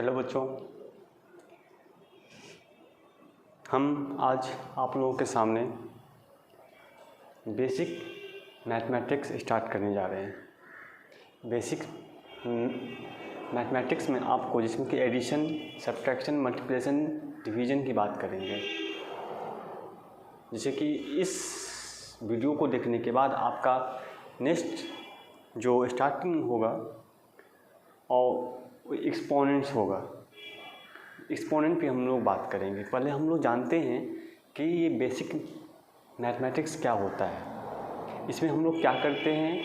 Hello बच्चों, हम आज आप लोगों के सामने बेसिक मैथमेटिक्स स्टार्ट करने जा रहे हैं। बेसिक मैथमेटिक्स में आपको जिसमें कि एडिशन, सब्ट्रैक्शन, मल्टीप्लिकेशन, डिवीज़न की बात करेंगे। जैसे कि इस वीडियो को देखने के बाद आपका नेक्स्ट जो स्टार्टिंग होगा और एक्सपोनेंट्स होगा। एक्सपोनेंट पे हम लोग बात करेंगे। पहले हम लोग जानते हैं कि ये बेसिक मैथमेटिक्स क्या होता है, इसमें हम लोग क्या करते हैं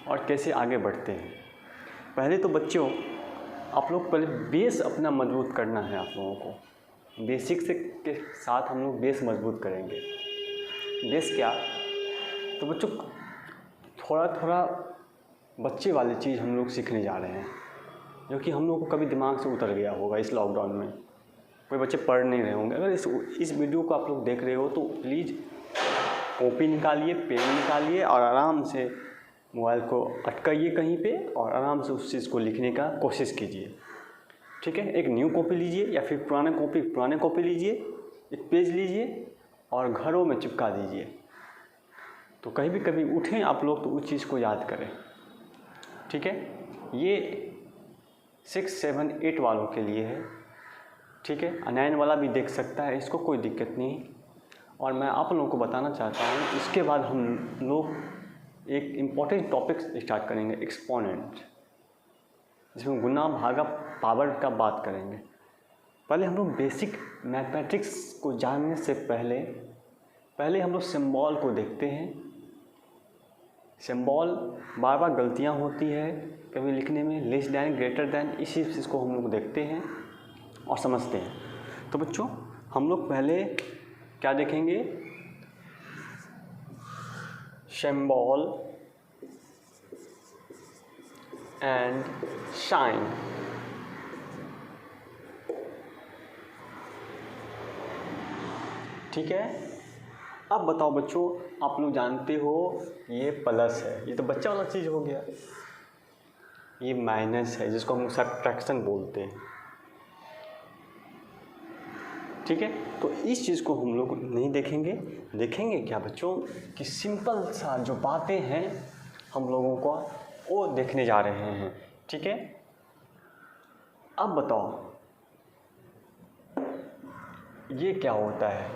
और कैसे आगे बढ़ते हैं। पहले तो बच्चों आप लोग पहले बेस अपना मजबूत करना है। आप लोगों को बेसिक से के साथ हम लोग बेस मजबूत करेंगे। बेस क्या? तो बच्चों थोड़ा थोड़ा बच्चे वाली चीज़ हम लोग सीखने जा रहे हैं, जो कि हम लोग को कभी दिमाग से उतर गया होगा। इस लॉकडाउन में कोई बच्चे पढ़ नहीं रहे होंगे। अगर इस वीडियो को आप लोग देख रहे हो तो प्लीज़ कॉपी निकालिए, पेन निकालिए और आराम से मोबाइल को अटकाइए कहीं पे और आराम से उस चीज़ को लिखने का कोशिश कीजिए। ठीक है, एक न्यू कॉपी लीजिए या फिर पुराने कॉपी लीजिए, एक पेज लीजिए और घरों में चिपका दीजिए। तो कहीं भी कभी उठें आप लोग तो उस चीज़ को याद करें। ठीक है, ये 6, 7, 8 वालों के लिए है। ठीक है, 9 वाला भी देख सकता है, इसको कोई दिक्कत नहीं। और मैं आप लोगों को बताना चाहता हूँ, इसके बाद हम लोग एक इम्पॉर्टेंट टॉपिक स्टार्ट करेंगे, एक्सपोनेंट, जिसमें गुना भागा पावर का बात करेंगे। पहले हम लोग बेसिक मैथमेटिक्स को जानने से पहले हम लोग सिंबल को देखते हैं। सिंबल बार बार गलतियाँ होती है कभी लिखने में, लेस दैन, ग्रेटर दैन, इसी चीज़ को हम लोग देखते हैं और समझते हैं। तो बच्चों हम लोग पहले क्या देखेंगे? Symbol and sign. ठीक है, अब बताओ बच्चों, आप लोग जानते हो ये प्लस है, ये तो बच्चा वाला चीज़ हो गया। ये माइनस है, जिसको हम सब्ट्रैक्शन बोलते हैं। ठीक है, तो इस चीज़ को हम लोग नहीं देखेंगे क्या बच्चों कि सिंपल सा जो बातें हैं हम लोगों को वो देखने जा रहे हैं। ठीक है, अब बताओ ये क्या होता है?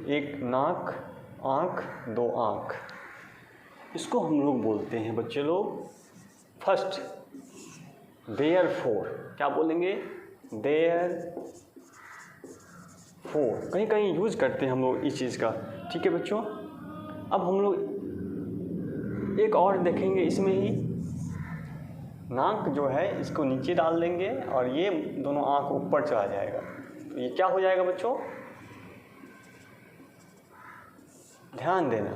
एक नाक, आँख, 2 आँख, इसको हम लोग बोलते हैं बच्चे लोग फर्स्ट देयरफॉर। क्या बोलेंगे? देयरफॉर। कहीं कहीं यूज करते हैं हम लोग इस चीज़ का। ठीक है बच्चों, अब हम लोग एक और देखेंगे। इसमें ही नाक जो है इसको नीचे डाल देंगे और ये दोनों आँख ऊपर चला जाएगा। तो ये क्या हो जाएगा बच्चों? ध्यान देना,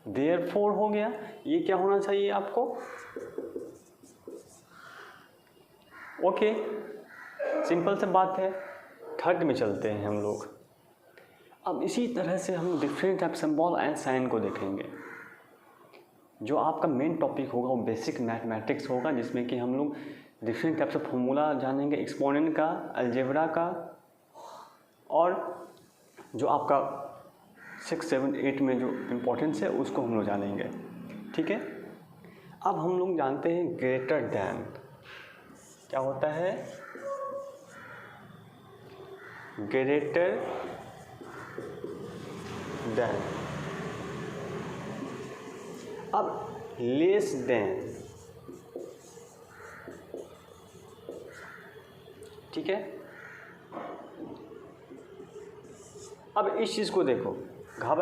देयरफॉर हो गया। ये क्या होना चाहिए आपको? ओके, सिंपल सा बात है। थर्ड में चलते हैं हम लोग। अब इसी तरह से हम different type symbol and sign को देखेंगे। जो आपका मेन टॉपिक होगा वो बेसिक मैथमेटिक्स होगा, जिसमें कि हम लोग डिफरेंट टाइप से फॉर्मूला जानेंगे, एक्सपोनेंट का, अलजेब्रा का, और जो आपका 6, 7, 8 में जो इम्पोर्टेंस है उसको हम लोग जानेंगे। ठीक है, अब हम लोग जानते हैं ग्रेटर दैन क्या होता है। Greater than. अब लेस दैन। ठीक है, अब इस चीज़ को देखो,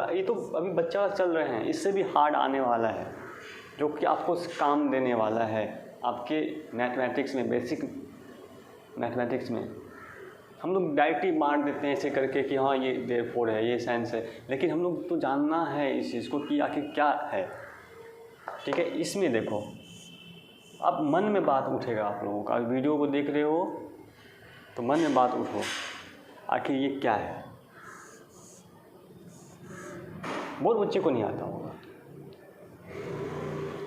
ये तो अभी बच्चा चल रहे हैं, इससे भी हार्ड आने वाला है, जो कि आपको काम देने वाला है आपके मैथमेटिक्स में। बेसिक मैथमेटिक्स में हम लोग डायरेक्ट ही मार देते हैं ऐसे करके कि हाँ ये देयरफॉर है, ये साइंस है, लेकिन हम लोग तो जानना है इस चीज़ को कि आखिर क्या है। ठीक है, इसमें देखो अब मन में बात उठेगा आप लोगों का। वीडियो को देख रहे हो तो मन में बात उठो, आखिर ये क्या है। बहुत बच्चे को नहीं आता होगा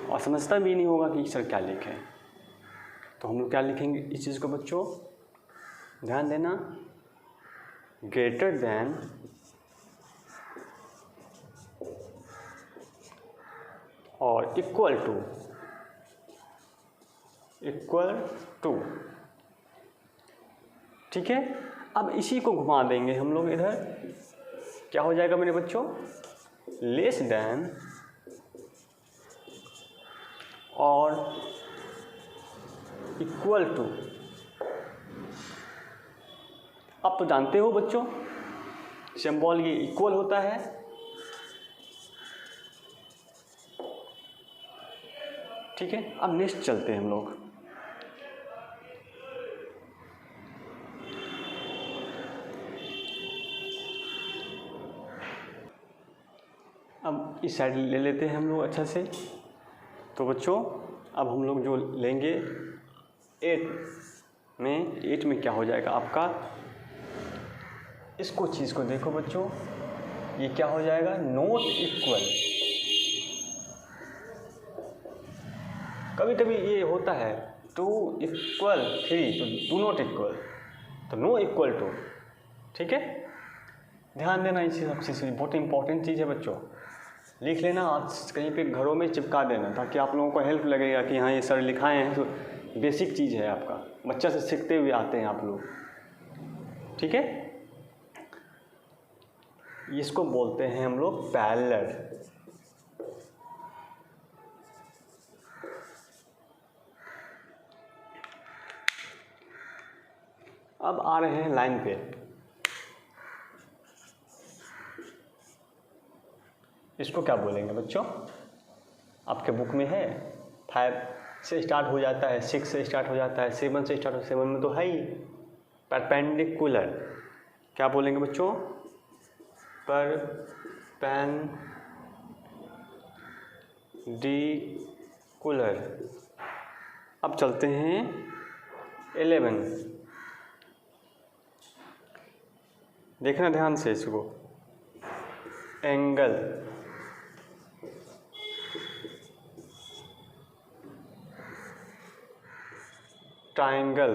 और समझता भी नहीं होगा कि सर क्या लिखे हैं। तो हम लोग क्या लिखेंगे इस चीज़ को बच्चों, ध्यान देना, ग्रेटर देन और इक्वल टू, ठीक है। अब इसी को घुमा देंगे हम लोग इधर, क्या हो जाएगा मेरे बच्चों, लेस देन और इक्वल टू। अब तो जानते हो बच्चों सिंबल ये इक्वल होता है, ठीक है। अब नेक्स्ट चलते हैं हम लोग, अब इस साइड ले लेते हैं हम लोग अच्छा से। तो बच्चों अब हम लोग जो लेंगे 8 में क्या हो जाएगा आपका, इसको चीज़ को देखो बच्चों, ये क्या हो जाएगा, नॉट इक्वल। कभी कभी ये होता है 2 = 3 तो डू नॉट इक्वल, तो नो इक्वल टू, ठीक है। ध्यान देना, इसी सबसे बहुत इंपॉर्टेंट चीज़ है बच्चों, लिख लेना, आज कहीं पे घरों में चिपका देना, ताकि आप लोगों को हेल्प लगेगा कि हाँ ये सर लिखाए हैं, तो बेसिक चीज़ है आपका, बच्चा से सीखते हुए आते हैं आप लोग, ठीक है। इसको बोलते हैं हम लोग पैरेलल। अब आ रहे हैं लाइन पे, इसको क्या बोलेंगे बच्चों, आपके बुक में है 5 से स्टार्ट हो जाता है, 6 से स्टार्ट हो जाता है, 7 से स्टार्ट हो, 7 में तो है ही परपेंडिकुलर। क्या बोलेंगे बच्चों, परपेंडिकुलर। अब चलते हैं 11, देखना ध्यान से इसको, एंगल, ट्रायंगल,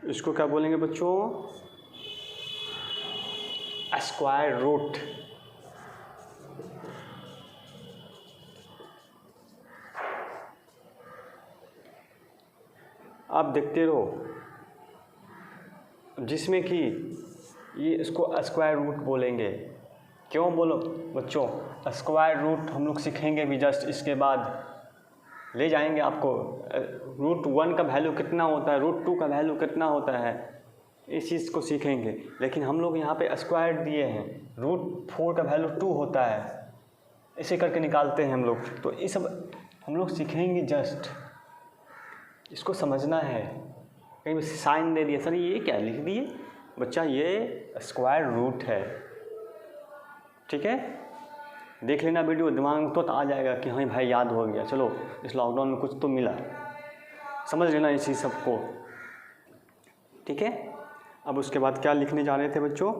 इसको क्या बोलेंगे बच्चों, स्क्वायर रूट। आप देखते रहो, जिसमें कि ये इसको स्क्वायर रूट बोलेंगे। क्यों बोलो बच्चों, स्क्वायर रूट हम लोग सीखेंगे भी, जस्ट इसके बाद ले जाएंगे आपको। √1 का वैल्यू कितना होता है, √2 का वैल्यू कितना होता है, इस चीज़ को सीखेंगे। लेकिन हम लोग यहाँ पे स्क्वायर दिए हैं, √4 का वैल्यू 2 होता है, इसे करके निकालते हैं हम लोग। तो ये सब हम लोग सीखेंगे, जस्ट इसको समझना है। कहीं साइन दे दिया, सर ये क्या लिख दिए, बच्चा ये स्क्वायर रूट है, ठीक है। देख लेना वीडियो, दिमाग में तो आ जाएगा कि हाँ भाई याद हो गया, चलो इस लॉकडाउन में कुछ तो मिला, समझ लेना इसी सबको, ठीक है। अब उसके बाद क्या लिखने जा रहे थे बच्चों,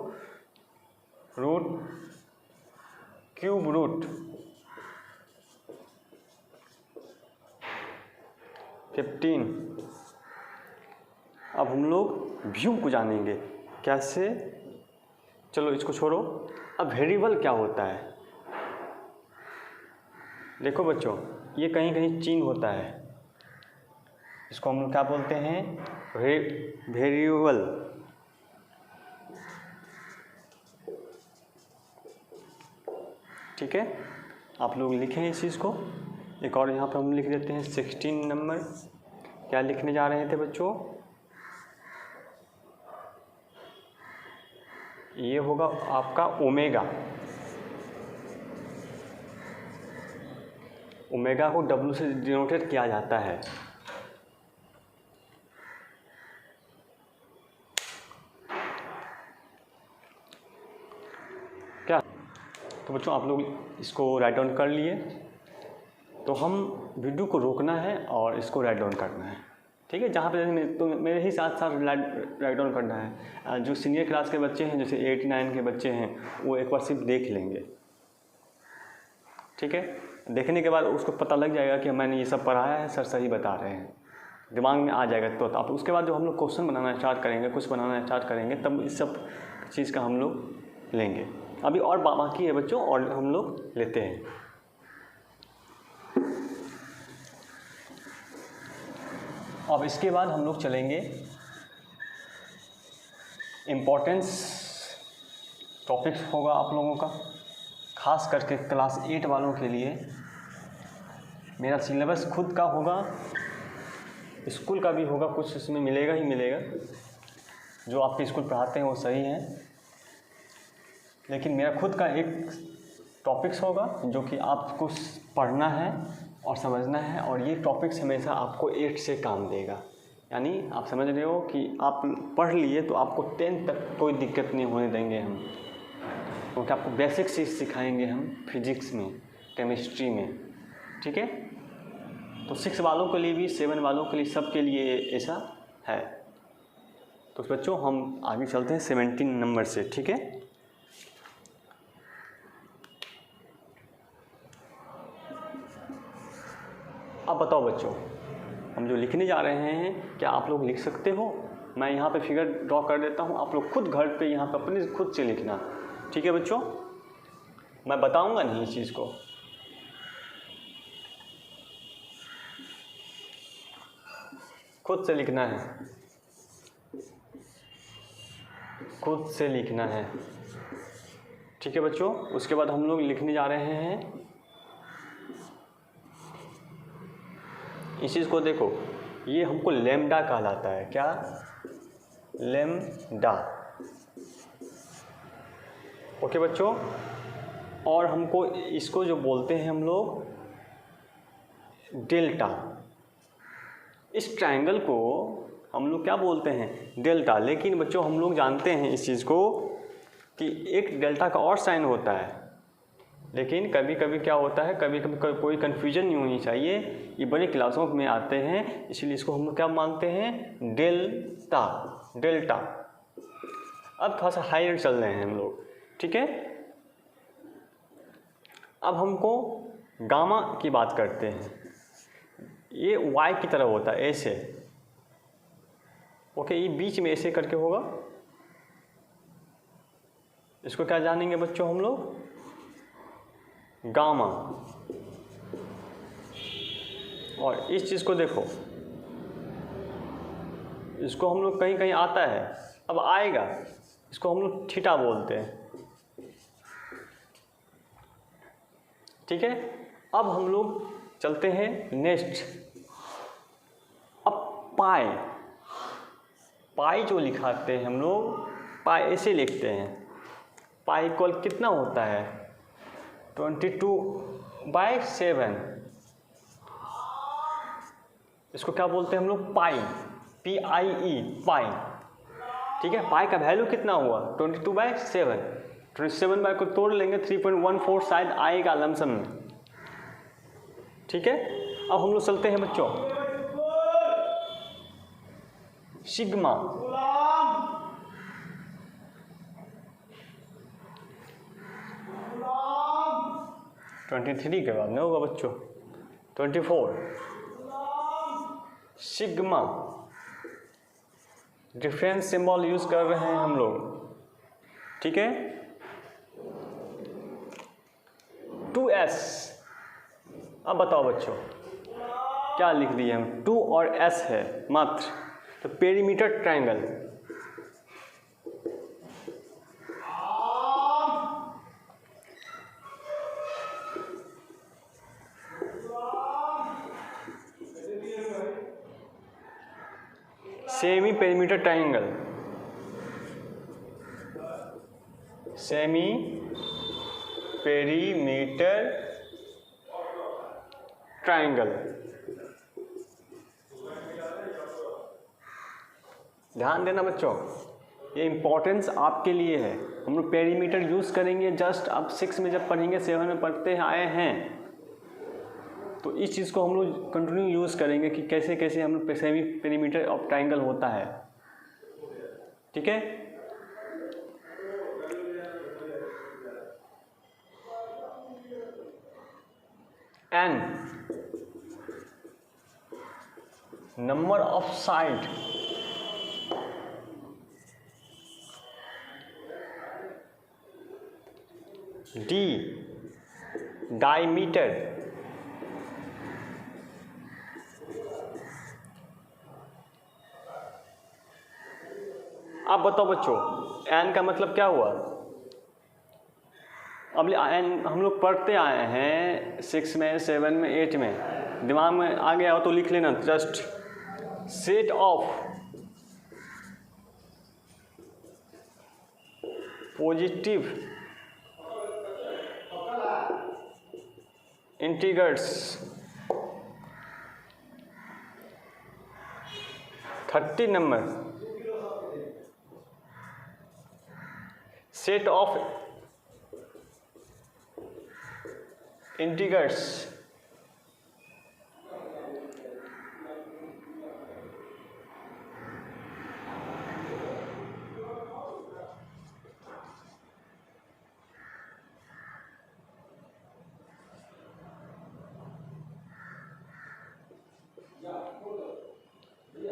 क्यूब रूट 15। अब हम लोग व्यू को जानेंगे कैसे, चलो इसको छोड़ो। अब वेरिएबल क्या होता है, देखो बच्चों, ये कहीं कहीं चिन्ह होता है, इसको हम लोग क्या बोलते हैं, वेरिएबल। ठीक है, आप लोग लिखें इस चीज़ को। एक और यहाँ पर हम लिख देते हैं 16 नंबर। क्या लिखने जा रहे थे बच्चों, ये होगा आपका ओमेगा। ओमेगा को W से डिनोटेट किया जाता है। क्या, तो बच्चों आप लोग इसको राइट डाउन कर लिए, तो हम वीडियो को रोकना है और इसको राइट डाउन करना है। ठीक है। जहाँ पे तो मेरे ही साथ साथ राइट डाउन करना है। जो सीनियर क्लास के बच्चे हैं, जैसे 8 9 के बच्चे हैं, वो एक बार सिर्फ देख लेंगे, ठीक है। देखने के बाद उसको पता लग जाएगा कि मैंने ये सब पढ़ाया है, सर सही बता रहे हैं, दिमाग में आ जाएगा। तो आप उसके बाद जो हम लोग क्वेश्चन बनाना स्टार्ट करेंगे, कुछ बनाना स्टार्ट करेंगे, तब इस सब चीज़ का हम लोग लेंगे। अभी और बाकी है बच्चों, और हम लोग लेते हैं। अब इसके बाद हम लोग चलेंगे इम्पोर्टेंस टॉपिक्स होगा आप लोगों का, खास करके क्लास 8 वालों के लिए। मेरा सिलेबस खुद का होगा, स्कूल का भी होगा, कुछ इसमें मिलेगा ही मिलेगा। जो आपके स्कूल पढ़ाते हैं वो सही है, लेकिन मेरा खुद का एक टॉपिक्स होगा जो कि आपको पढ़ना है और समझना है, और ये टॉपिक्स हमेशा आपको 8 से काम देगा। यानी आप समझ रहे हो कि आप पढ़ लिए तो आपको 10 तक कोई दिक्कत नहीं होने देंगे हम, क्योंकि आपको बेसिक चीज़ सिखाएंगे हम फिजिक्स में, केमिस्ट्री में, ठीक है। तो 6 वालों के लिए भी, 7 वालों के लिए, सबके लिए ऐसा है। तो बच्चों हम आगे चलते हैं 17 नंबर से, ठीक है। अब बताओ बच्चों, हम जो लिखने जा रहे हैं, क्या आप लोग लिख सकते हो? मैं यहाँ पे फिगर ड्रॉ कर देता हूँ, आप लोग खुद घर पे यहाँ पे अपने खुद से लिखना, ठीक है बच्चों। मैं बताऊँगा नहीं इस चीज़ को। खुद से लिखना है, खुद से लिखना है, ठीक है बच्चों। उसके बाद हम लोग लिखने जा रहे हैं इस चीज़ को। देखो, ये हमको लैम्डा कहलाता है। क्या? लैम्डा। ओके बच्चों। और हमको इसको जो बोलते हैं हम लोग डेल्टा। इस ट्रायंगल को हम लोग क्या बोलते हैं? डेल्टा। लेकिन बच्चों हम लोग जानते हैं इस चीज़ को कि एक डेल्टा का और साइन होता है, लेकिन कभी कभी क्या होता है, कभी कभी कोई कन्फ्यूजन नहीं होनी चाहिए। ये बड़ी क्लासों में आते हैं, इसलिए इसको हम लोग क्या मानते हैं? डेल्टा। डेल्टा। अब थोड़ा सा हायर चल रहे हैं हम लोग, ठीक है। अब हमको गामा की बात करते हैं। ये वाई की तरह होता है, ऐसे। ओके, ये बीच में ऐसे करके होगा। इसको क्या जानेंगे बच्चों हम लोग? गामा। और इस चीज़ को देखो, इसको हम लोग कहीं कहीं आता है, अब आएगा, इसको हम लोग थीटा बोलते हैं, ठीक है। अब हम लोग चलते हैं नेक्स्ट। अब पाई। पाई जो लिखाते हैं हम लोग, पाई ऐसे लिखते हैं। पाई इक्वल कितना होता है? 22/7। इसको क्या बोलते हैं हम लोग? पाई। PIE, पाई, ठीक है। पाई का वैल्यू कितना हुआ? 22/7। 27 बाय को तोड़ लेंगे, 3.14 शायद आएगा लमसम में, ठीक है। अब हम लोग चलते हैं बच्चों सिग्मा। 23 के बाद नहीं होगा बच्चों, 24। सिग्मा डिफरेंस सिंबल यूज कर रहे हैं हम लोग, ठीक है। 2s। अब बताओ बच्चों, क्या लिख दिए हम? 2 और s है मात्र, तो perimeter triangle. Semi perimeter triangle. Semi perimeter triangle. ध्यान देना बच्चों, ये इंपॉर्टेंस आपके लिए है। हम लोग पेरीमीटर यूज करेंगे जस्ट अब 6 में जब पढ़ेंगे, 7 में पढ़ते हैं आए हैं, तो इस चीज़ को हम लोग कंटिन्यू यूज़ करेंगे कि कैसे कैसे हम लोग सेमी पेरीमीटर ऑफ ट्राइंगल होता है। ठीक है, n number of side d diameter आप बताओ बच्चों एन का मतलब क्या हुआ? अब एन हम लोग पढ़ते आए हैं 6 में 7 में 8 में, दिमाग में आ गया हो तो लिख लेना, just set of positive integrals 30 number, set of integrals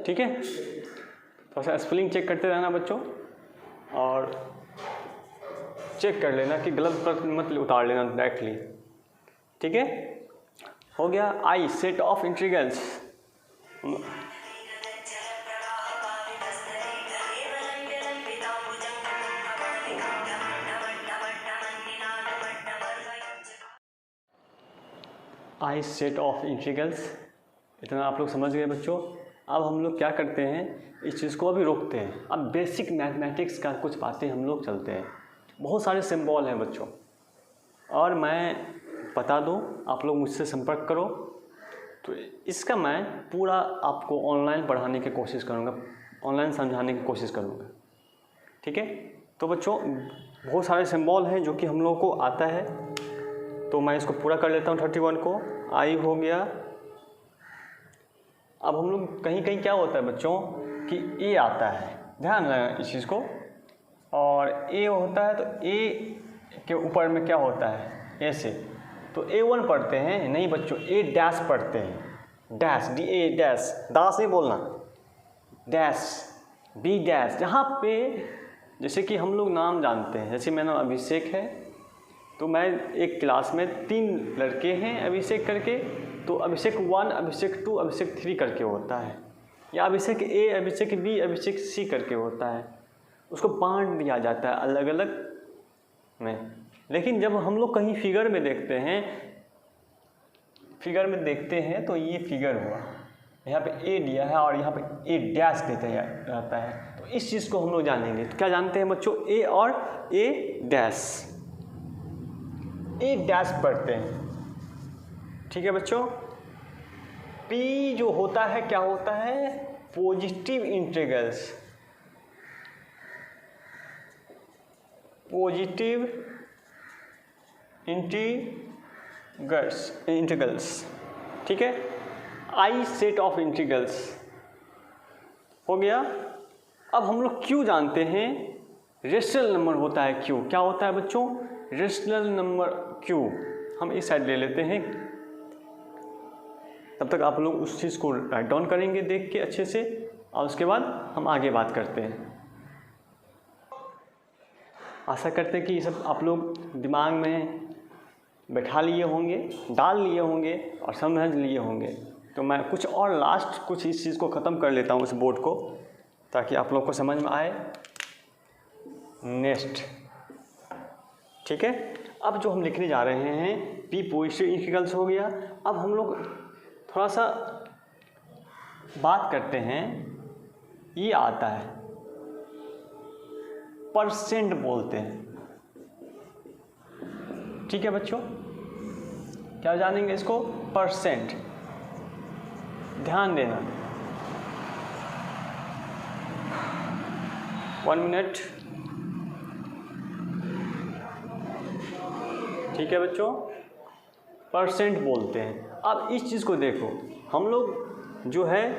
ठीक है। थोड़ा सा स्पेलिंग चेक करते रहना बच्चों, और चेक कर लेना कि गलत पर मत उतार लेना डायरेक्टली। ठीक है, हो गया। I set of integrals, I set of integrals, इतना आप लोग समझ गए बच्चों। अब हम लोग क्या करते हैं, इस चीज़ को अभी रोकते हैं। अब बेसिक मैथमेटिक्स का कुछ बातें हम लोग चलते हैं। बहुत सारे सिंबल हैं बच्चों, और मैं बता दूं, आप लोग मुझसे संपर्क करो तो इसका मैं पूरा आपको ऑनलाइन पढ़ाने की कोशिश करूँगा, ऑनलाइन समझाने की कोशिश करूँगा। ठीक है, तो बच्चों बहुत सारे सिंबल हैं जो कि हम लोगों को आता है, तो मैं इसको पूरा कर लेता हूँ। 31 को आई हो गया। अब हम लोग कहीं कहीं क्या होता है बच्चों कि ए आता है, ध्यान रखना इस चीज़ को, और ए होता है तो ए के ऊपर में क्या होता है, ए से, तो A1 पढ़ते हैं, नहीं बच्चों ए डैश पढ़ते हैं, डैश डी ए डैश, दास नहीं बोलना, डैश बी डैश। जहाँ पे जैसे कि हम लोग नाम जानते हैं, जैसे मेरा नाम अभिषेक है, तो मैं एक क्लास में 3 लड़के हैं अभिषेक करके, तो अभिषेक 1, अभिषेक 2, अभिषेक 3 करके होता है, या अभिषेक ए, अभिषेक बी, अभिषेक सी करके होता है। उसको बांट दिया जाता है अलग अलग में। लेकिन जब हम लोग कहीं फिगर में देखते हैं तो ये फिगर हुआ, यहाँ पे ए दिया है और यहाँ पे ए डैश देता रहता है, तो इस चीज़ को हम लोग जानेंगे। तो क्या जानते हैं बच्चों, ए और ए डैश, ए डैश पढ़ते हैं। ठीक है बच्चों, पी जो होता है क्या होता है, पॉजिटिव इंटीग्रल्स, पॉजिटिव इंटीग्रल्स। ठीक है, आई सेट ऑफ इंटीग्रल्स हो गया। अब हम लोग क्यू जानते हैं, रेशनल नंबर होता है क्यू। क्या होता है बच्चों, रेशनल नंबर क्यू। हम इस साइड ले लेते हैं, तब तक आप लोग उस चीज़ को राइट डाउन करेंगे देख के अच्छे से, और उसके बाद हम आगे बात करते हैं। आशा करते हैं कि ये सब आप लोग दिमाग में बैठा लिए होंगे, डाल लिए होंगे और समझ लिए होंगे। तो मैं कुछ और लास्ट कुछ इस चीज़ को ख़त्म कर लेता हूँ, इस बोर्ड को, ताकि आप लोग को समझ में आए। नेक्स्ट, ठीक है, अब जो हम लिखने जा रहे हैं, पी पॉजिटिव इंटीग्रल्स हो गया। अब हम लोग थोड़ा सा बात करते हैं, ये आता है परसेंट बोलते हैं। ठीक है बच्चों, क्या जानेंगे इसको, परसेंट। ध्यान देना, 1 मिनट। ठीक है बच्चों, परसेंट बोलते हैं। अब इस चीज़ को देखो, हम लोग जो है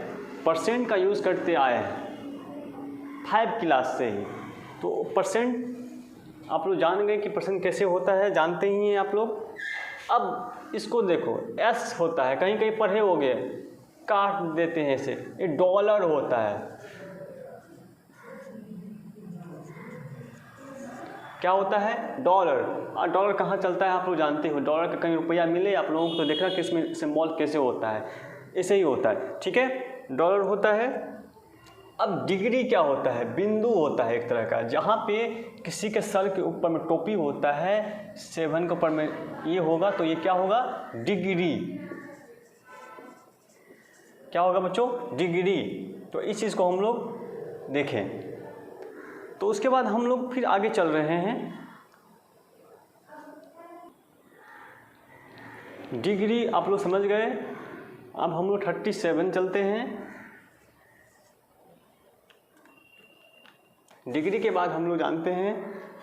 परसेंट का यूज़ करते आए हैं 5 क्लास से ही। तो परसेंट आप लोग जान गए कि परसेंट कैसे होता है, जानते ही हैं आप लोग। अब इसको देखो, एस होता है, कहीं कहीं पढ़े हो गए, काट देते हैं इसे, ये डॉलर होता है। क्या होता है? डॉलर। और डॉलर कहाँ चलता है आप लोग जानते हो, डॉलर का कहीं रुपया मिले आप लोगों को तो देखना कि इसमें सिंबल कैसे होता है, ऐसे ही होता है, ठीक है, डॉलर होता है। अब डिग्री क्या होता है? बिंदु होता है एक तरह का, जहाँ पे किसी के सर के ऊपर में टोपी होता है, 7 के ऊपर में ये होगा तो ये क्या होगा? डिग्री। क्या होगा बच्चों? डिग्री। तो इस चीज़ को हम लोग देखें। तो उसके बाद हम लोग फिर आगे चल रहे हैं। डिग्री आप लोग समझ गए। अब हम लोग 37 चलते हैं। डिग्री के बाद हम लोग जानते हैं,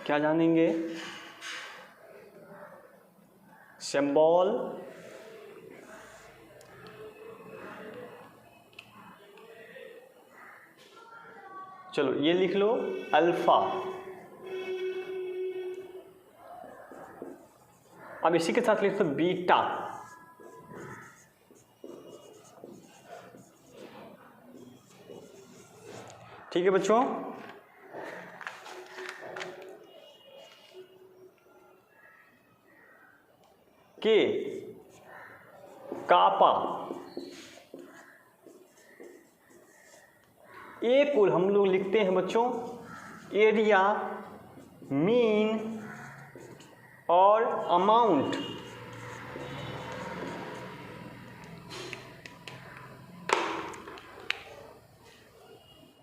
क्या जानेंगे? सिंबल, चलो ये लिख लो अल्फा। अब इसी के साथ लिख दो बीटा। ठीक है बच्चों, के, कापा, ए कुल हम लोग लिखते हैं बच्चों एरिया, मीन और अमाउंट।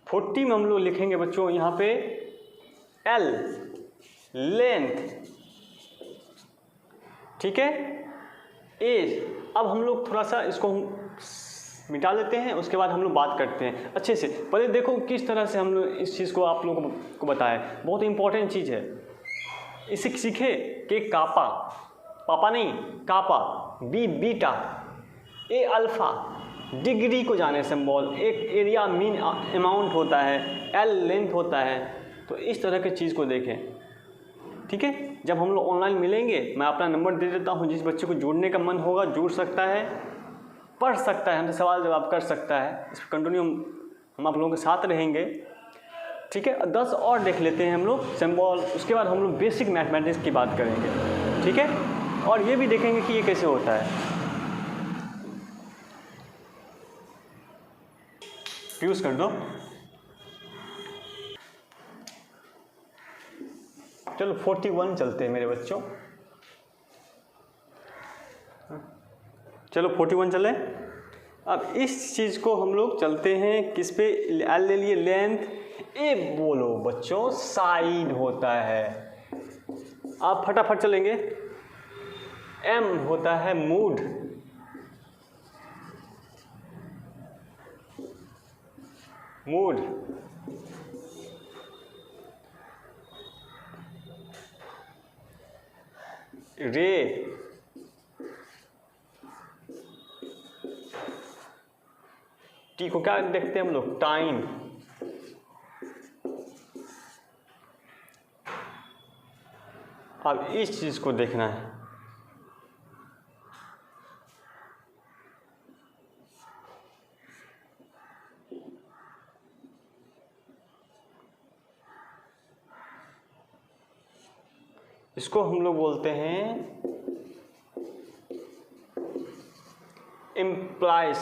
फोर्टी में हम लोग लिखेंगे बच्चों यहाँ पे एल, लेंथ, ठीक है, एज। अब हम लोग थोड़ा सा इसको मिटा देते हैं, उसके बाद हम लोग बात करते हैं अच्छे से। पहले देखो किस तरह से हम लोग इस चीज़ को आप लोगों को बताएं, बहुत इंपॉर्टेंट चीज़ है। इसे सीखे कि कापा, पापा नहीं कापा, बी बीटा, ए अल्फा, डिग्री को जाने सिंबल, एक एरिया, मीन, अमाउंट होता है, एल लेंथ होता है। तो इस तरह के चीज़ को देखें, ठीक है। जब हम लोग ऑनलाइन मिलेंगे, मैं अपना नंबर दे देता हूँ, जिस बच्चे को जुड़ने का मन होगा जुड़ सकता है, पढ़ सकता है, हमसे सवाल जवाब कर सकता है। इस कंटिन्यू हम आप लोगों के साथ रहेंगे, ठीक है। 10 और देख लेते हैं हम लोग सिंबल, उसके बाद हम लोग बेसिक मैथमेटिक्स की बात करेंगे, ठीक है। और ये भी देखेंगे कि ये कैसे होता है। यूज़ कर दो। चलो 41 चलते हैं मेरे बच्चों, चलो 41 चले। अब इस चीज़ को हम लोग चलते हैं किस पे? एल ले लिए लेंथ, ए बोलो बच्चों साइड होता है। आप फटाफट चलेंगे। एम होता है मूड, मूड। रे, टी को क्या देखते हैं हम लोग? टाइम। अब इस चीज को देखना है, इसको हम लोग बोलते हैं इम्प्लाइज।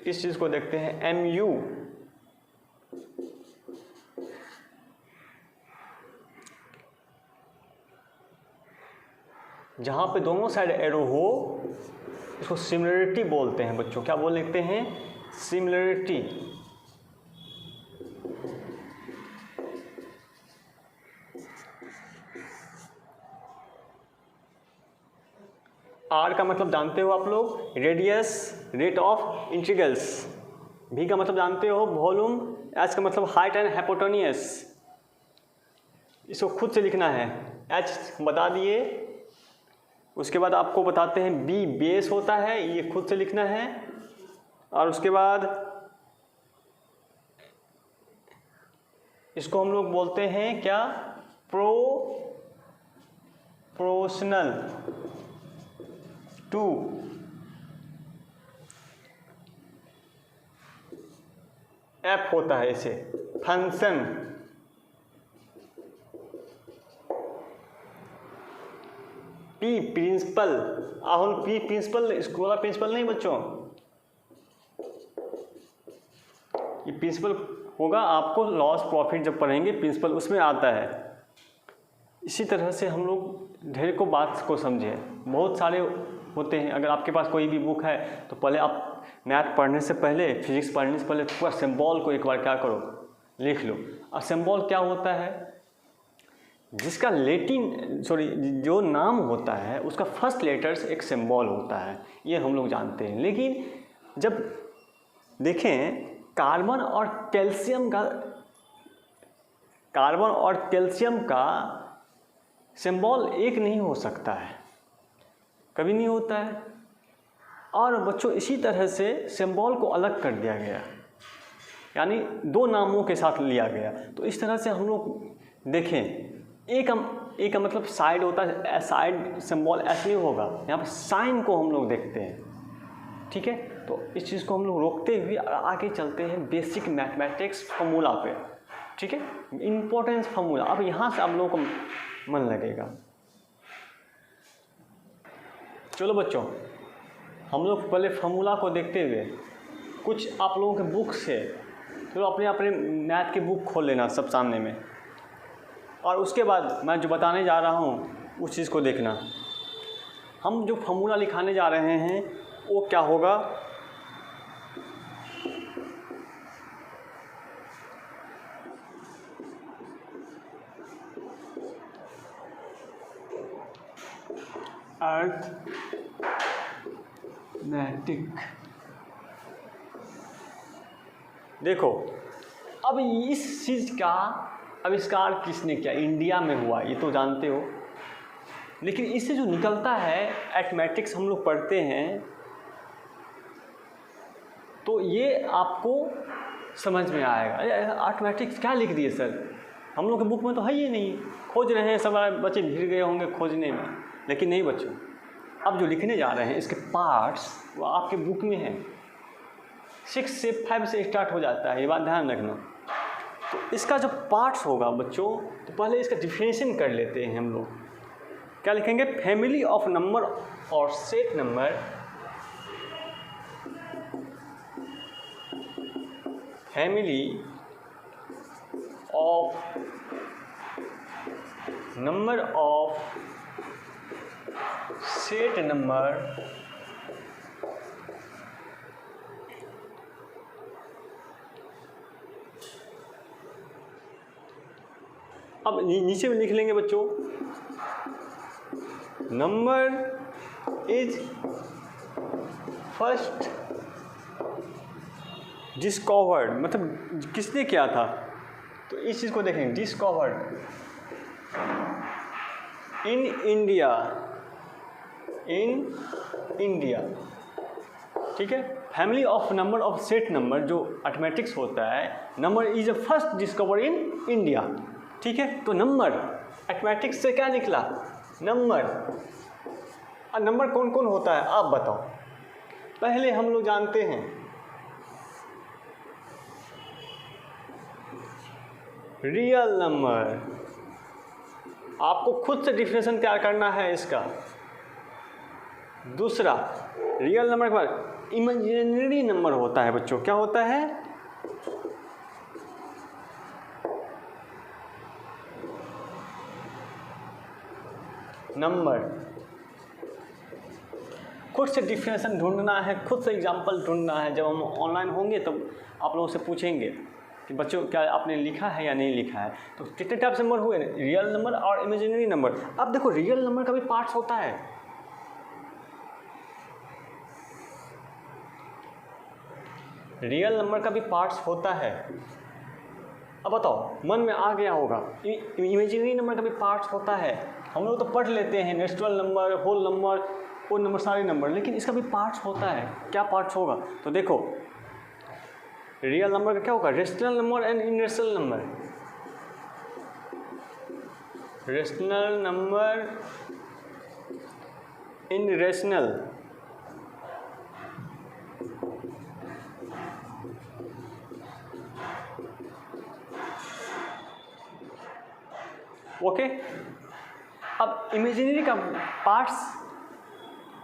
इस चीज को देखते हैं एम यू। जहां पे दोनों साइड एरो हो इसको सिमिलरिटी बोलते हैं बच्चों। क्या बोल लिखते हैं? सिमिलरिटी। आर का मतलब जानते हो आप लोग? Radius, rate of integrals. भी का मतलब जानते हो? वॉल्यूम। एच का मतलब हाइट एंड हाइपोटेन्यूज। इसको खुद से लिखना है। H बता दिए। उसके बाद आपको बताते हैं B बेस होता है, ये खुद से लिखना है। और उसके बाद इसको हम लोग बोलते हैं क्या, प्रोपोर्शनल टू F होता है इसे function. P principle, Rahul P principle, इसको वाला प्रिंसिपल नहीं बच्चों, ये प्रिंसिपल होगा आपको लॉस प्रॉफिट जब पढ़ेंगे प्रिंसिपल उसमें आता है। इसी तरह से हम लोग ढेर को बात को समझे, बहुत सारे होते हैं। अगर आपके पास कोई भी बुक है तो पहले आप मैथ पढ़ने से पहले, फिजिक्स पढ़ने से पहले पूरा सिंबल को एक बार क्या करो, लिख लो। और सिंबल क्या होता है, जिसका जो नाम होता है उसका फर्स्ट लेटर्स एक सिंबल होता है, ये हम लोग जानते हैं। लेकिन जब देखें कार्बन और कैल्शियम का सिंबल एक नहीं हो सकता है, कभी नहीं होता है। और बच्चों इसी तरह से सिंबल को अलग कर दिया गया, यानी दो नामों के साथ लिया गया। तो इस तरह से हम लोग देखें, एक का मतलब साइड होता है, साइड सिंबल ऐसे नहीं होगा, यहाँ पर साइन को हम लोग देखते हैं, ठीक है। तो इस चीज़ को हम लोग रोकते हुए आगे चलते हैं बेसिक मैथमेटिक्स फार्मूला पे, ठीक है, इम्पोर्टेंस फार्मूला। अब यहाँ से आप लोगों को मन लगेगा। चलो बच्चों, हम लोग पहले फार्मूला को देखते हुए कुछ आप लोगों के बुक से, तो अपने मैथ की बुक खोल लेना सब सामने में, और उसके बाद मैं जो बताने जा रहा हूँ उस चीज़ को देखना। हम जो फार्मूला लिखाने जा रहे हैं वो क्या होगा, अर्थमैटिक। देखो अब इस चीज़ का आविष्कार किसने किया, इंडिया में हुआ, ये तो जानते हो। लेकिन इससे जो निकलता है अर्थमैटिक्स हम लोग पढ़ते हैं, तो ये आपको समझ में आएगा। अर्थमैटिक्स क्या लिख दिए सर, हम लोग के बुक में तो है ही नहीं, खोज रहे हैं, सब बच्चे भीड़ गए होंगे खोजने में। लेकिन नहीं बच्चों, अब जो लिखने जा रहे हैं इसके पार्ट्स वो आपके बुक में हैं, 6 से 5 से स्टार्ट हो जाता है, ये बात ध्यान रखना। तो इसका जो पार्ट्स होगा बच्चों, तो पहले इसका डिफिनेशन कर लेते हैं हम लोग। क्या लिखेंगे, फैमिली ऑफ नंबर और set number, family of number of set number अब नीचे में लिख लेंगे बच्चों, नंबर इज फर्स्ट डिस्कवर्ड, मतलब किसने किया था, तो इस चीज़ को देखेंगे, डिस्कवर्ड इन इंडिया, ठीक है। Family of number of set number जो अर्थमैटिक्स होता है, number is a first discover in India, ठीक है। तो नंबर अर्थमैटिक्स से क्या निकला, नंबर। और नंबर कौन कौन होता है आप बताओ। पहले हम लोग जानते हैं रियल नंबर, आपको खुद से डिफिनेशन तैयार करना है इसका। दूसरा, रियल नंबर के बाद इमेजिनरी नंबर होता है बच्चों, क्या होता है, नंबर। खुद से डिफिनेशन ढूंढना है, खुद से एग्जाम्पल ढूंढना है। जब हम ऑनलाइन होंगे तब आप लोगों से पूछेंगे कि बच्चों क्या आपने लिखा है या नहीं लिखा है। तो कितने टाइप से नंबर हुए, रियल नंबर और इमेजिनरी नंबर। अब देखो रियल नंबर का भी पार्ट्स होता है, रियल नंबर का भी पार्ट्स होता है। अब बताओ, मन में आ गया होगा इमेजिनरी नंबर का भी पार्ट्स होता है। हम लोग तो पढ़ लेते हैं नेचुरल नंबर, होल नंबर, वो नंबर, सारे नंबर, लेकिन इसका भी पार्ट्स होता है। क्या पार्ट्स होगा? तो देखो, रियल नंबर का क्या होगा? Rational number and irrational number. Rational number, irrational. Okay, अब इमेजिनरी का पार्ट्स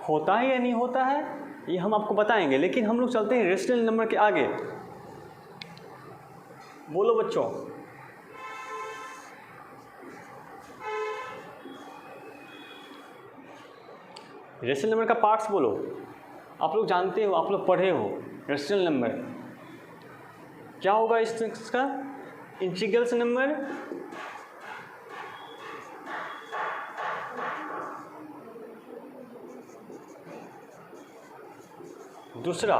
होता है या नहीं होता है ये हम आपको बताएंगे, लेकिन हम लोग चलते हैं रेशनल नंबर के आगे। बोलो बच्चों, रेशनल नंबर का पार्ट्स बोलो। आप लोग जानते हो, आप लोग पढ़े हो रेशनल नंबर क्या होगा। इसका इंटीग्रल्स नंबर, दूसरा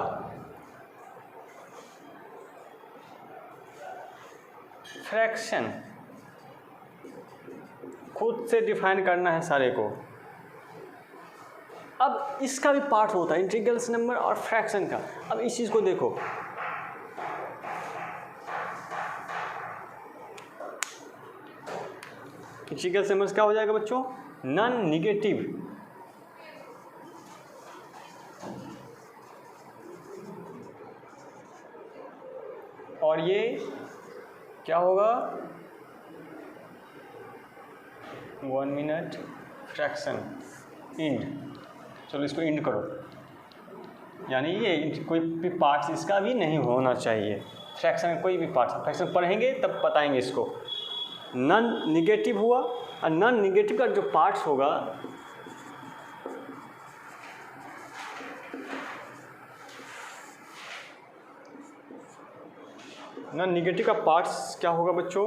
फ्रैक्शन। खुद से डिफाइन करना है सारे को। अब इसका भी पार्ट होता है इंटीग्रल्स नंबर और फ्रैक्शन का। अब इस चीज़ को देखो, इंटीग्रल्स नंबर क्या हो जाएगा बच्चों? Non negative. और ये क्या होगा? 1 मिनट, फ्रैक्शन, इंड। चलो इसको इंड करो, यानी ये कोई भी पार्ट्स इसका भी नहीं होना चाहिए। फ्रैक्शन का कोई भी पार्ट्स, फ्रैक्शन पढ़ेंगे तब बताएंगे इसको। नॉन निगेटिव हुआ, और नॉन निगेटिव का जो पार्ट्स होगा नॉन निगेटिव का पार्ट्स क्या होगा बच्चों?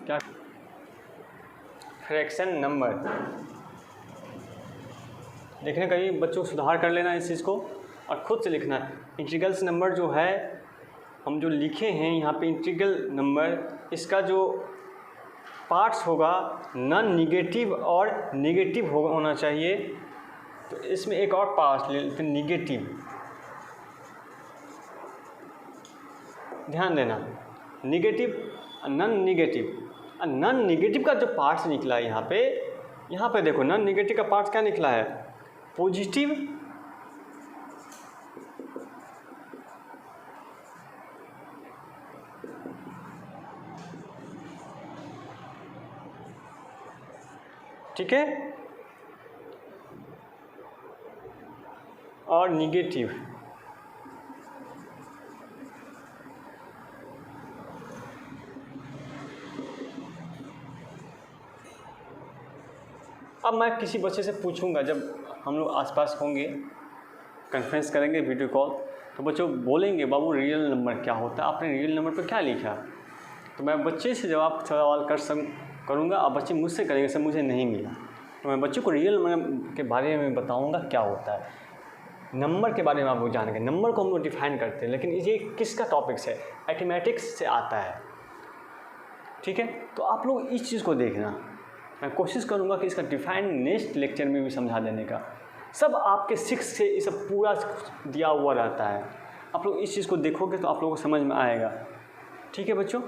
क्या? Fraction number. लिखने का ही बच्चों सुधार कर लेना इस चीज़ को और खुद से लिखना है। इंटीग्रल्स नंबर जो है हम जो लिखे हैं यहाँ पे इंटीग्रल नंबर, इसका जो पार्ट्स होगा नॉन निगेटिव और निगेटिव होना चाहिए। तो इसमें एक और पार्ट ले लेते हैं, निगेटिव। ध्यान देना, negative, non negative. Non negative का जो पार्ट्स निकला है यहाँ पे देखो, नॉन निगेटिव का पार्ट्स क्या निकला है? पॉजिटिव, ठीक है, और निगेटिव। अब मैं किसी बच्चे से पूछूंगा, जब हम लोग आसपास होंगे, कॉन्फ्रेंस करेंगे वीडियो कॉल, तो बच्चों बोलेंगे बाबू रियल नंबर क्या होता है, आपने रियल नंबर पर क्या लिखा? तो मैं बच्चे से जवाब सवाल करूँगा और बच्चे मुझसे करेंगे सर मुझे नहीं मिला। तो मैं बच्चों को रियल नंबर के बारे में बताऊँगा क्या होता है। नंबर के बारे में आप लोग जानेंगे। नंबर को हम लोग डिफाइन करते हैं, लेकिन ये किसका टॉपिक्स है? मैथमेटिक्स से आता है, ठीक है। तो आप लोग इस चीज़ को देखना, मैं कोशिश करूँगा कि इसका डिफाइन नेक्स्ट लेक्चर में भी समझा देने का। सब आपके 6 से ये सब पूरा दिया हुआ रहता है। आप लोग इस चीज़ को देखोगे तो आप लोगों को समझ में आएगा, ठीक है बच्चों।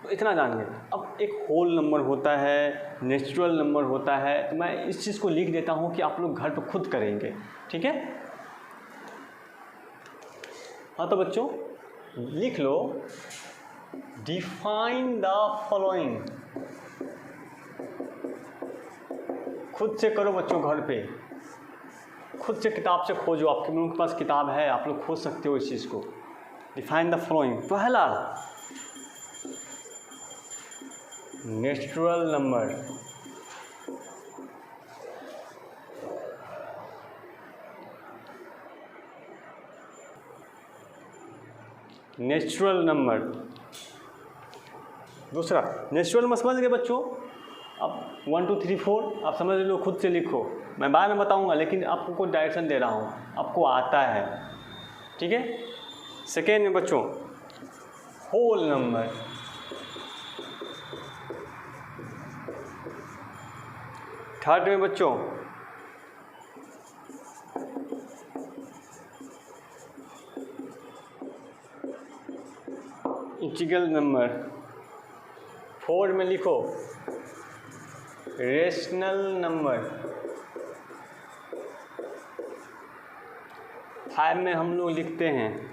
तो इतना जानिए। अब एक होल नंबर होता है, नेचुरल नंबर होता है, तो मैं इस चीज़ को लिख देता हूँ कि आप लोग घर पर खुद करेंगे, ठीक है। हाँ तो बच्चों लिख लो, डिफाइन द फॉलोइंग। खुद से करो बच्चों, घर पे खुद से किताब से खोजो, आपके लोगों के पास किताब है, आप लोग खोज सकते हो इस चीज़ को। Define the following. पहला, नेचुरल नंबर। Natural number. दूसरा, नेचुरल नंबर समझ गए बच्चों। अब 1 2 3 4 आप समझ लो, खुद से लिखो, मैं बाद में बताऊंगा, लेकिन आपको कोई डायरेक्शन दे रहा हूँ, आपको आता है। ठीक है। सेकेंड में बच्चों होल नंबर, थर्ड में बच्चों इंटीग्रल नंबर, फोर्थ में लिखो रेशनल नंबर, फाइव में हम लोग लिखते हैं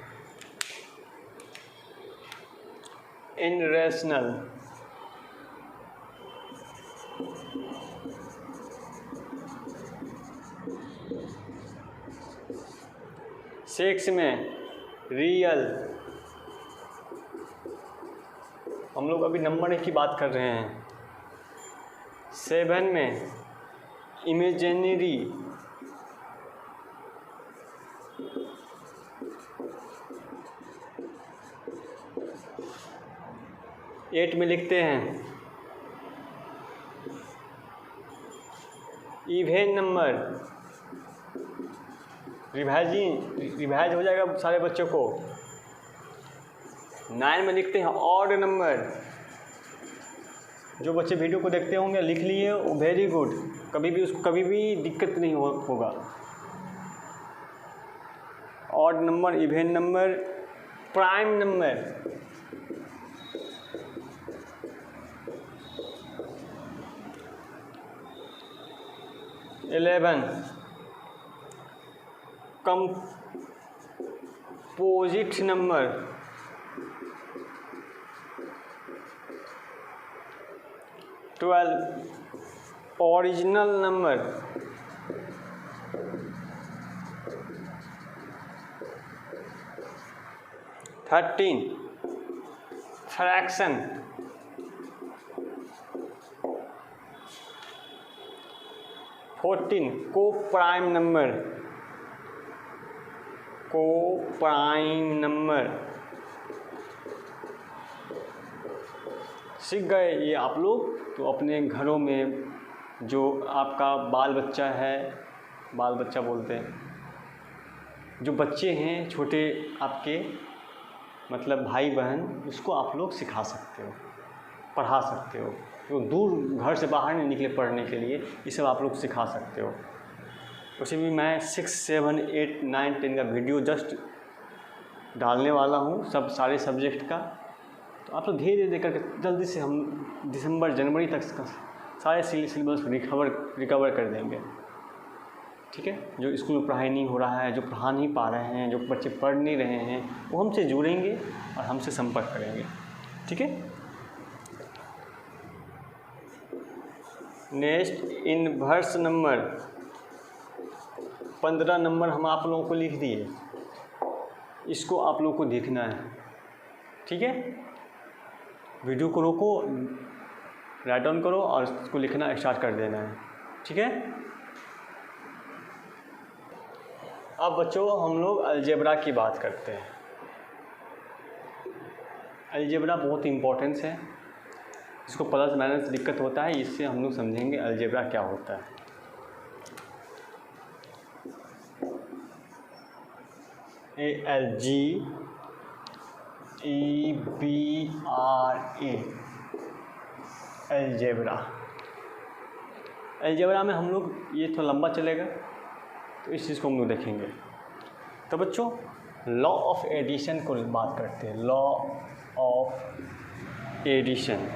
इनरेशनल, सिक्स में रियल, हम लोग अभी नंबर की बात कर रहे हैं। सेवन में इमेजिनरी, एट में लिखते हैं इवेन नंबर, रिवाइज हो जाएगा सारे बच्चों को। नाइन में लिखते हैं ऑड नंबर, जो बच्चे वीडियो को देखते होंगे लिख लिए, वेरी गुड, कभी भी दिक्कत नहीं होगा। Odd number, even number, prime number, eleven composite number, twelve original number, thirteen fraction, fourteen को प्राइम नंबर, सीख गए ये आप लोग। तो अपने घरों में जो आपका बाल बच्चा बोलते हैं, जो बच्चे हैं छोटे आपके, मतलब भाई बहन, उसको आप लोग सिखा सकते हो, पढ़ा सकते हो। तो दूर घर से बाहर नहीं निकले पढ़ने के लिए, ये सब आप लोग सिखा सकते हो। उसे भी मैं 6, 7, 8, 9, 10 का वीडियो जस्ट डालने वाला हूँ, सारे सब्जेक्ट का। तो आप लोग धीरे धीरे करके जल्दी से हम दिसंबर जनवरी तक सारे सिलेबस रिकवर कर देंगे, ठीक है। जो स्कूल में पढ़ाई नहीं हो रहा है, जो पढ़ा नहीं पा रहे हैं, जो बच्चे पढ़ नहीं रहे हैं, वो हमसे जुड़ेंगे और हमसे संपर्क करेंगे, ठीक है। नेक्स्ट इनवर्स नंबर, 15 नंबर हम आप लोगों को लिख दिए, इसको आप लोगों को देखना है, ठीक है। वीडियो को रोको, राइट डाउन करो और इसको लिखना स्टार्ट कर देना है, ठीक है। अब बच्चों हम लोग अलजेब्रा की बात करते हैं। अलजेब्रा बहुत इम्पोर्टेंस है, इसको प्लस माइनस दिक्कत होता है, इससे हम लोग समझेंगे अलजेब्रा क्या होता है। ALGEBRA, अलजेब्रा में हम लोग, ये थोड़ा लंबा चलेगा तो इस चीज़ को हम लोग देखेंगे। तो बच्चों लॉ ऑफ एडिशन को बात करते हैं। लॉ ऑफ एडिशन,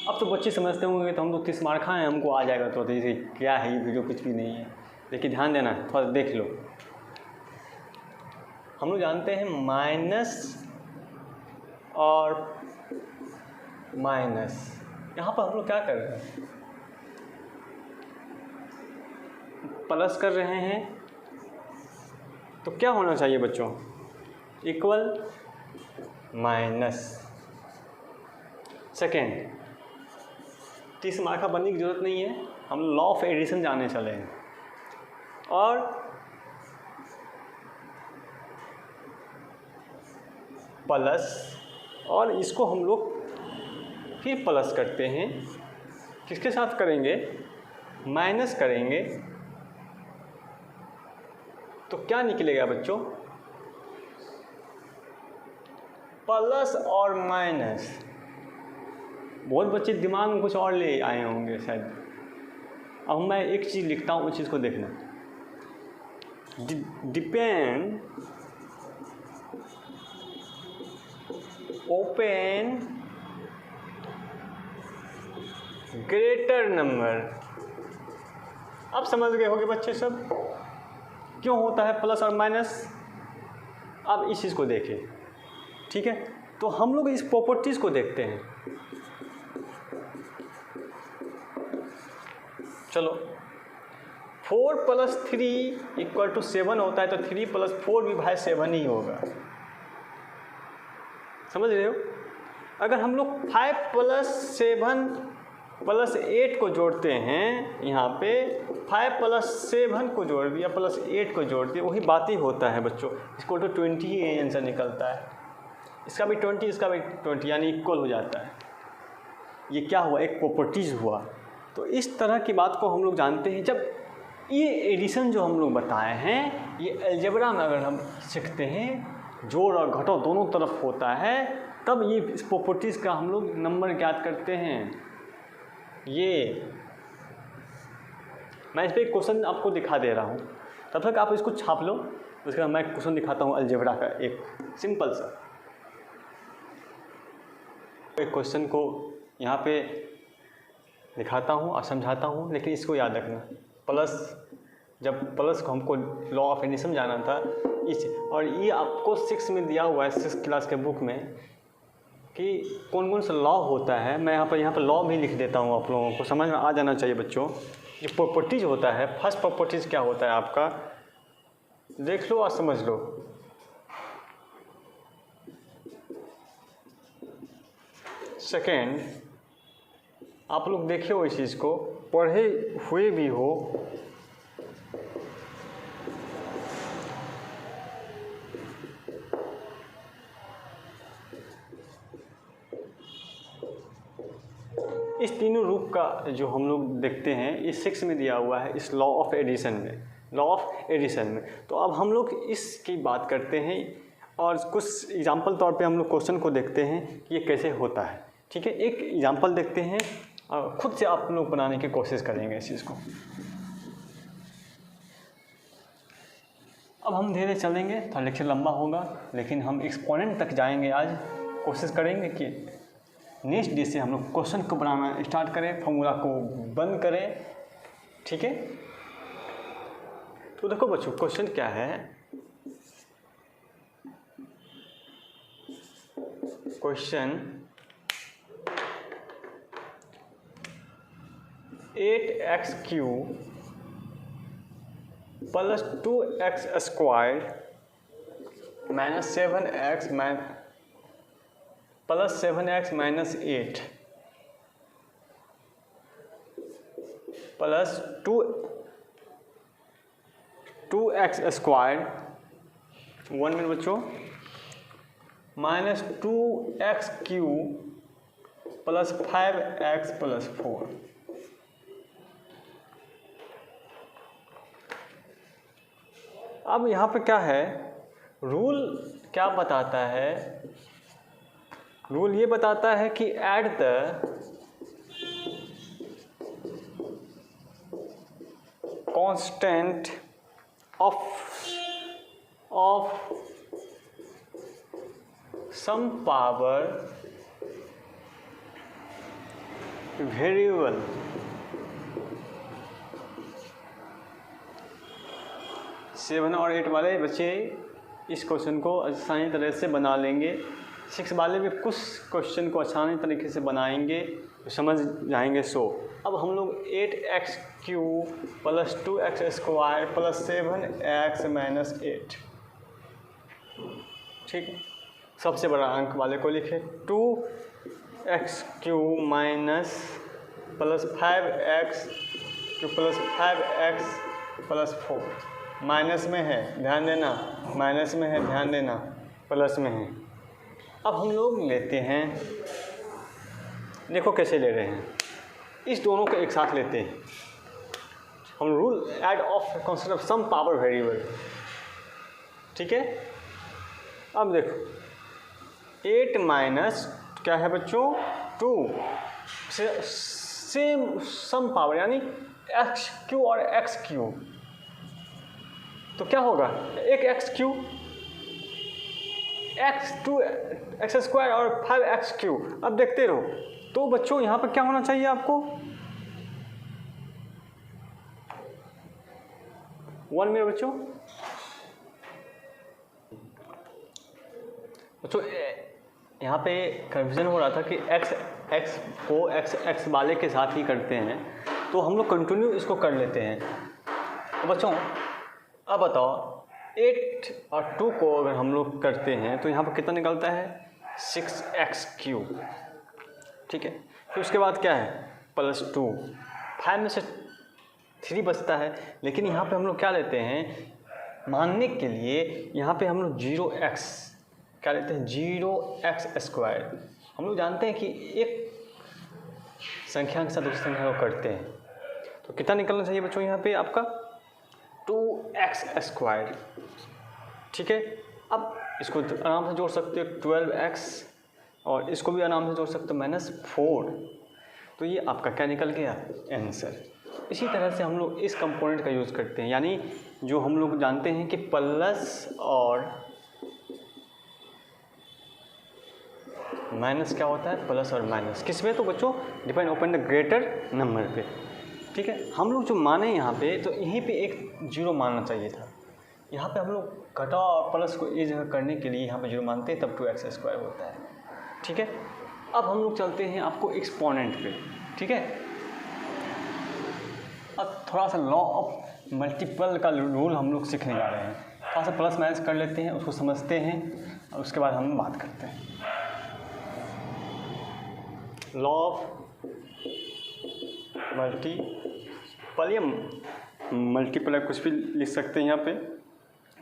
अब तो बच्चे समझते होंगे तो हम लोग 30 मार्क हैं, हमको आ जाएगा। तो जैसे क्या है ये वीडियो, कुछ भी नहीं है, लेकिन ध्यान देना, थोड़ा देख लो। हम लोग जानते हैं माइनस और माइनस, यहाँ पर हम लोग क्या कर रहे हैं, प्लस कर रहे हैं। तो क्या होना चाहिए बच्चों, इक्वल माइनस। सेकेंड, 30 मार्क का बनने की ज़रूरत नहीं है, हम लॉ ऑफ एडिशन जानने चले हैं। और प्लस, और इसको हम लोग फिर प्लस करते हैं, किसके साथ करेंगे, माइनस करेंगे तो क्या निकलेगा बच्चों, प्लस और माइनस। बहुत बच्चे दिमाग में कुछ और ले आए होंगे शायद। अब मैं एक चीज़ लिखता हूँ, उस चीज़ को देखना। Depend open greater number. अब समझ गए होंगे बच्चे सब क्यों होता है प्लस और माइनस। अब इस चीज़ को देखें, ठीक है। तो हम लोग इस प्रॉपर्टीज़ को देखते हैं। चलो, 4 + 3 = 7 होता है, तो 3 + 4 भी भाई 7 ही होगा। समझ रहे हो। अगर हम लोग 5 + 7 + 8 को जोड़ते हैं, यहाँ पे 5 + 7 को जोड़ दिया + 8 को जोड़ दिया, वही बात ही होता है बच्चों। इसको तो 20 ही आंसर निकलता है। इसका भी 20, इसका भी 20, यानी इक्वल हो जाता है। ये क्या हुआ, एक प्रॉपर्टीज़ हुआ। तो इस तरह की बात को हम लोग जानते हैं। जब ये एडिशन जो हम लोग बताए हैं, ये अलजेब्रा में अगर हम सीखते हैं, जोड़ और घटाव दोनों तरफ होता है, तब ये इस प्रॉपर्टीज़ का हम लोग नंबर ज्ञात करते हैं। ये मैं इस पर एक क्वेश्चन आपको दिखा दे रहा हूँ, तब तक आप इसको छाप लो। उसके बाद मैं क्वेश्चन दिखाता हूँ अलजेब्रा का, एक सिंपल सा। एक क्वेश्चन को यहाँ पे दिखाता हूँ और समझाता हूँ, लेकिन इसको याद रखना। प्लस, जब प्लस को हमको लॉ ऑफ एडिशन जाना था, इस और ये आपको 6 में दिया हुआ है, 6th क्लास के बुक में, कि कौन कौन सा लॉ होता है। मैं यहाँ पर लॉ भी लिख देता हूँ, आप लोगों को समझ में आ जाना चाहिए बच्चों। ये प्रॉपर्टीज होता है, फर्स्ट प्रॉपर्टीज क्या होता है आपका, देख लो और समझ लो। सेकेंड, आप लोग देखे हो इस चीज़ को, पढ़े हुए भी हो। इस तीनों रूप का जो हम लोग देखते हैं, ये 6 में दिया हुआ है, इस लॉ ऑफ एडिशन में, लॉ ऑफ एडिशन में। तो अब हम लोग इसकी बात करते हैं और कुछ एग्जाम्पल तौर पे हम लोग क्वेश्चन को देखते हैं कि ये कैसे होता है। ठीक है, एक एग्जाम्पल देखते हैं और खुद से आप लोग बनाने की कोशिश करेंगे इस चीज़ को। अब हम धीरे चलेंगे, थोड़ा लेक्चर लंबा होगा, लेकिन हम एक्सपोनेंट तक जाएंगे। आज कोशिश करेंगे कि नेक्स्ट डे से हम लोग क्वेश्चन को बनाना स्टार्ट करें, फॉर्मूला को बंद करें। ठीक है, तो देखो बच्चों, क्वेश्चन क्या है। Question 8x³ + 2x² - 7x + 7x - 8 + 2x², 1 minute बच्चों, -2x³ + 5x + 4। अब यहाँ पे क्या है, रूल क्या बताता है, रूल ये बताता है कि add the constant of some power variable. Seven और 8 वाले बच्चे इस क्वेश्चन को आसानी तरह से बना लेंगे। 6 वाले भी कुछ क्वेश्चन को आसानी तरीके से बनाएंगे, तो समझ जाएंगे। अब हम लोग 8x³ + 2x² + 7x - 8, ठीक है, सबसे बड़ा अंक वाले को लिखे। 2x³ + 5x³ + 5x + 4, माइनस में है, ध्यान देना, माइनस में है, ध्यान देना, प्लस में है। अब हम लोग लेते हैं, देखो कैसे ले रहे हैं। इस दोनों को एक साथ लेते हैं हम, rule add of concept of some power variable, ठीक है। अब देखो 8 माइनस क्या है बच्चों 2, सेम सम पावर यानी एक्स क्यू और एक्स क्यू, तो क्या होगा एक x Q x 2 x square और 5 एक्स क्यू। अब देखते रहो, तो बच्चों यहाँ पर क्या होना चाहिए आपको 1 में बच्चों यहाँ पे कन्फ्यूजन हो रहा था कि x को x वाले के साथ ही करते हैं, तो हम लोग कंटिन्यू इसको कर लेते हैं। तो बच्चों अब बताओ 8 और 2 को अगर हम लोग करते हैं तो यहाँ पर कितना निकलता है 6x3, ठीक है। फिर उसके बाद क्या है +2, 5 में से 3 बचता है, लेकिन यहाँ पे हम लोग क्या लेते हैं मानने के लिए, यहाँ पे हम लोग 0x क्या लेते हैं 0x²। हम लोग जानते हैं कि एक संख्या के साथ दूसरी संख्या को करते हैं, तो कितना निकलना चाहिए बच्चों यहाँ पे आपका 2x², ठीक है। अब इसको आराम से जोड़ सकते हो 12x, और इसको भी आराम से जोड़ सकते हो -4, तो ये आपका क्या निकल गया आंसर। इसी तरह से हम लोग इस कंपोनेंट का यूज़ करते हैं, यानी जो हम लोग जानते हैं कि प्लस और माइनस क्या होता है, प्लस और माइनस किस में, तो बच्चों depend open the greater number पे, ठीक है। हम लोग जो माने यहाँ पे, तो यहीं पे एक 0 मानना चाहिए था, यहाँ पे हम लोग घटा और प्लस को एक जगह करने के लिए यहाँ पे 0 मानते हैं, तब 2x² होता है, ठीक है। अब हम लोग चलते हैं आपको एक्सपोनेंट पे, ठीक है। अब थोड़ा सा लॉ ऑफ मल्टीपल का रूल हम लोग सीखने जा रहे हैं, थोड़ा सा प्लस माइनस कर लेते हैं, उसको समझते हैं और उसके बाद हम बात करते हैं। लॉ ऑफ मल्टीपल या मल्टीपल कुछ भी लिख सकते हैं, यहाँ पे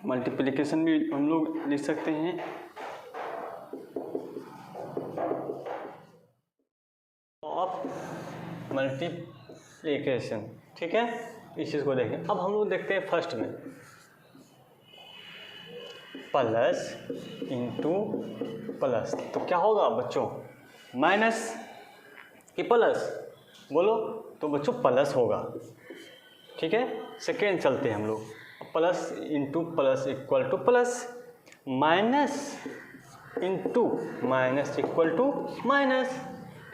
मल्टीप्लिकेशन भी हम लोग लिख सकते हैं। ऑफ मल्टीप्लिकेशन, ठीक है, इस चीज़ को देखें। अब हम लोग देखते हैं फर्स्ट में प्लस इंटू प्लस, तो क्या होगा बच्चों माइनस कि प्लस, बोलो, तो बच्चों प्लस होगा, ठीक है। सेकेंड चलते हैं हम लोग, plus into plus equal to plus, minus into minus equal to minus,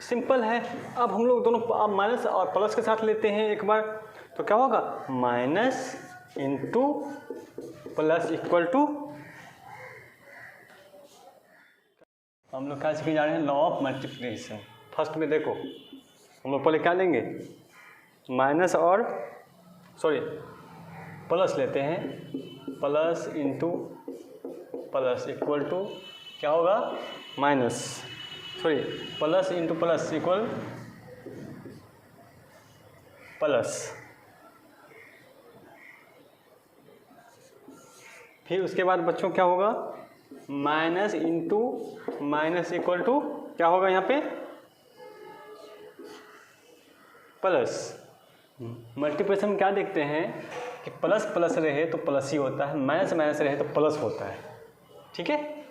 simple है। अब हम लोग दोनों अब माइनस और प्लस के साथ लेते हैं एक बार, तो क्या होगा minus into plus equal to, हम लोग क्या सीखने जा रहे हैं लॉ ऑफ मल्टीप्लिकेशन। फर्स्ट में देखो हम लोग पहले क्या लेंगे माइनस और प्लस लेते हैं, plus into plus equal to क्या होगा minus, plus into plus equal plus, फिर उसके बाद बच्चों क्या होगा minus into minus equal to क्या होगा यहाँ पे प्लस। मल्टीप्लिकेशन में क्या देखते हैं कि प्लस प्लस रहे तो प्लस ही होता है, माइनस माइनस रहे तो प्लस होता है, ठीक है।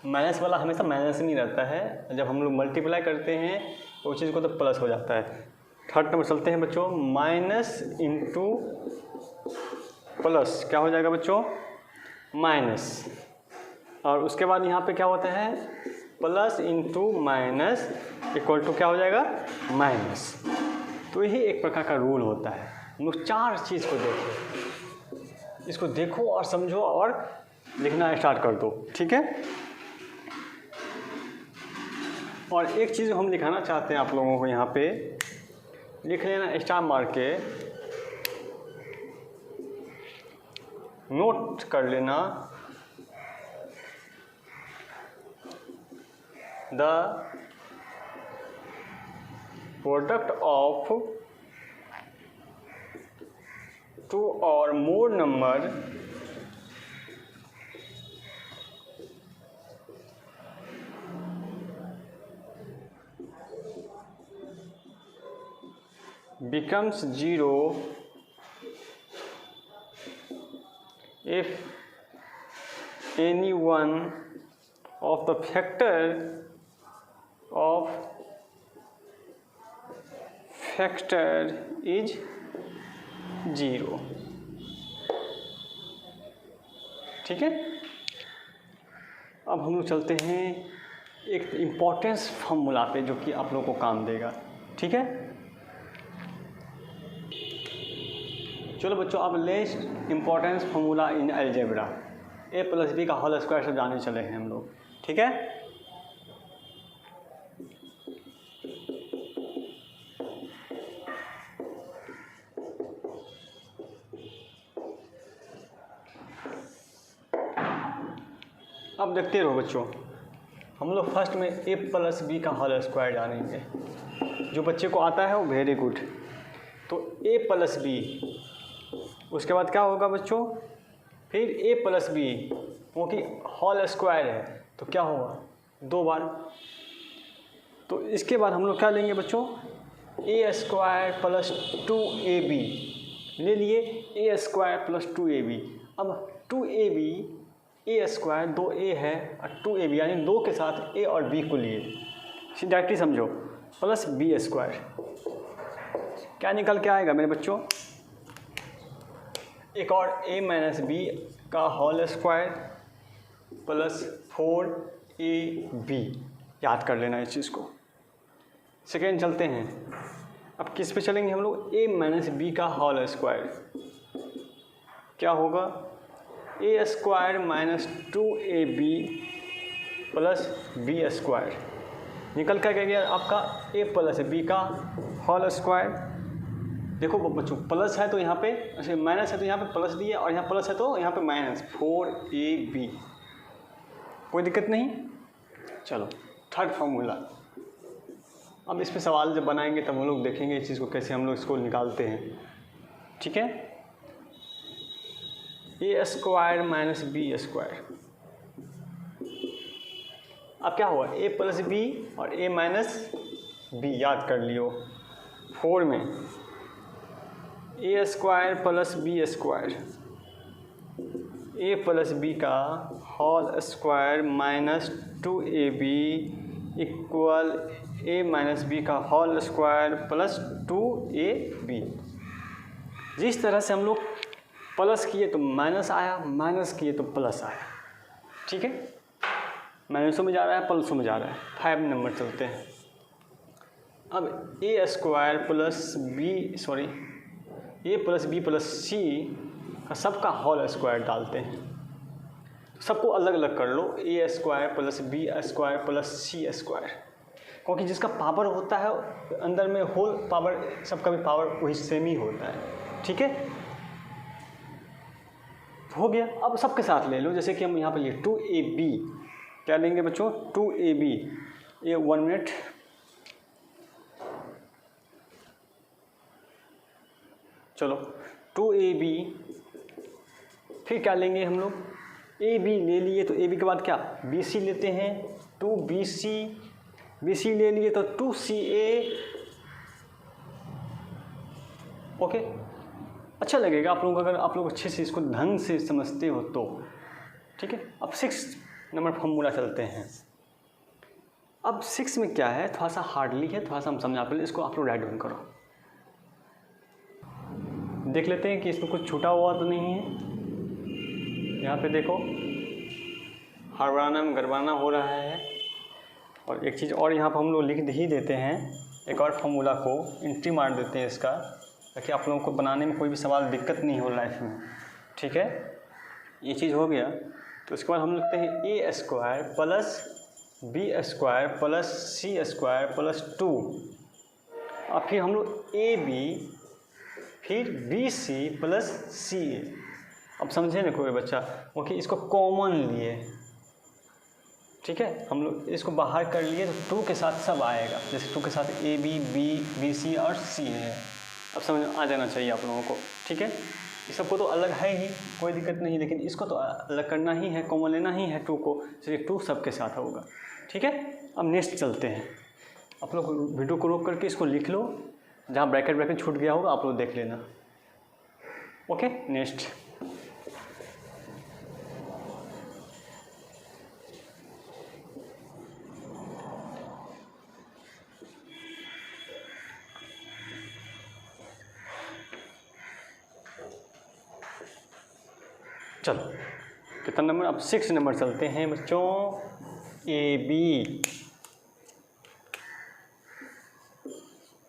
माइनस वाला हमेशा माइनस नहीं रहता है, जब हम लोग मल्टीप्लाई करते हैं तो उस चीज़ को तो प्लस हो जाता है। थर्ड नंबर चलते हैं बच्चों, माइनस इंटू प्लस क्या हो जाएगा बच्चों माइनस, और उसके बाद यहाँ पे क्या होता है plus into minus equal to क्या हो जाएगा माइनस। तो यही एक प्रकार का रूल होता है। हम लोग चार चीज़ को देखो, इसको देखो और समझो और लिखना स्टार्ट कर दो, ठीक है। और एक चीज़ हम दिखाना चाहते हैं आप लोगों को, यहाँ पे लिख लेना स्टार मार के, नोट कर लेना, द प्रोडक्ट ऑफ टू और मोर number becomes 0 if any one of the factor is 0। ठीक है। अब हम लोग चलते हैं एक इम्पोर्टेंस फार्मूला पे जो कि आप लोगों को काम देगा। ठीक है, चलो बच्चों, अब least importance formula in algebra, a plus b का होल स्क्वायर सब जाने चले हैं हम लोग। ठीक है, अब देखते रहो बच्चों, हम लोग फर्स्ट में a प्लस बी का होल स्क्वायर जानेंगे। जो बच्चे को आता है वो वेरी गुड। तो a प्लस बी, उसके बाद क्या होगा बच्चों, फिर a प्लस बी क्योंकि होल स्क्वायर है तो क्या होगा 2 बार। तो इसके बाद हम लोग क्या लेंगे बच्चों, a स्क्वायर प्लस 2ab ले लिए, a स्क्वायर प्लस 2ab। अब 2ab a स्क्वायर 2a है और 2ab यानी 2 के साथ a और b को लिए, डायरेक्टली समझो, प्लस b स्क्वायर। क्या निकल के आएगा मेरे बच्चों, एक और a माइनस b का होल स्क्वायर प्लस 4ab। याद कर लेना इस चीज़ को। सेकेंड चलते हैं, अब किस पे चलेंगे हम लोग, a माइनस बी का होल स्क्वायर। क्या होगा, a square minus 2ab plus b square. निकल कर गया आपका a प्लस बी का होल स्क्वायर। देखो बच्चों, प्लस है तो यहाँ पे, अच्छा माइनस है तो यहाँ पे प्लस दिए, और यहाँ प्लस है तो यहाँ पे माइनस 4ab। कोई दिक्कत नहीं। चलो थर्ड फार्मूला, अब इस पे सवाल जब बनाएंगे तब हम लोग देखेंगे इस चीज़ को कैसे हम लोग इसको निकालते हैं। ठीक है, a square minus b square. अब क्या हुआ, a प्लस बी और a माइनस बी याद कर लियो। 4 में a square plus b square, a plus b का whole square minus 2ab equal a minus b का होल स्क्वायर प्लस 2ab। जिस तरह से हम लोग प्लस किए तो माइनस आया, माइनस किए तो प्लस आया। ठीक है, माइनसों में जा रहा है, प्लसों में जा रहा है। 5 नंबर चलते हैं। अब a square plus b plus c का सबका होल स्क्वायर डालते हैं। सबको अलग अलग कर लो, a square plus b square plus c square, क्योंकि जिसका पावर होता है अंदर में होल पावर, सबका भी पावर वही सेम ही होता है। ठीक है, हो गया। अब सबके साथ ले लो, जैसे कि हम यहाँ पर लिए 2ab। क्या लेंगे बच्चों, 2ab, ये 1 मिनट। चलो 2ab, फिर क्या लेंगे हम लोग, ab ले लिए तो ab के बाद क्या, bc लेते हैं, 2bc, bc ले लिए तो 2ca। ओके, अच्छा लगेगा आप लोगों को अगर आप लोग अच्छे से इसको ढंग से समझते हो तो। ठीक है, अब 6 नंबर फॉर्मूला चलते हैं। अब 6 में क्या है, थोड़ा सा हार्डली है, थोड़ा सा हम समझा, पहले इसको आप लोग राइट डाउन करो। देख लेते हैं कि इसमें कुछ छूटा हुआ तो नहीं है। यहाँ पे देखो, हड़बड़ाना में गड़बड़ाना हो रहा है। और एक चीज़ और यहाँ पर हम लोग लिख ही देते हैं, एक और फार्मूला को एंट्री मार देते हैं इसका, ताकि आप लोगों को बनाने में कोई भी सवाल दिक्कत नहीं हो लाइफ में। ठीक है, ये चीज़ हो गया। तो उसके बाद हम लिखते हैं a square plus b square plus c square plus 2, और फिर हम लोग ab, फिर bc प्लस ca। अब समझे ना कोई बच्चा, क्योंकि इसको कॉमन लिए। ठीक है, हम लोग इसको बाहर कर लिए तो 2 के साथ सब आएगा, जैसे 2 के साथ a b b b c और c है। अब समझ आ जाना चाहिए आप लोगों को। ठीक है, इस सबको तो अलग है ही, कोई दिक्कत नहीं, लेकिन इसको तो अलग करना ही है, कॉमन लेना ही है 2 को, इसलिए 2 सबके साथ होगा। ठीक है, अब नेक्स्ट चलते हैं। आप लोग वीडियो को रोक करके इसको लिख लो, जहाँ ब्रैकेट छूट गया होगा आप लोग देख लेना। ओके, नेक्स्ट चलो कितना नंबर, अब 6 नंबर चलते हैं बच्चों। ए बी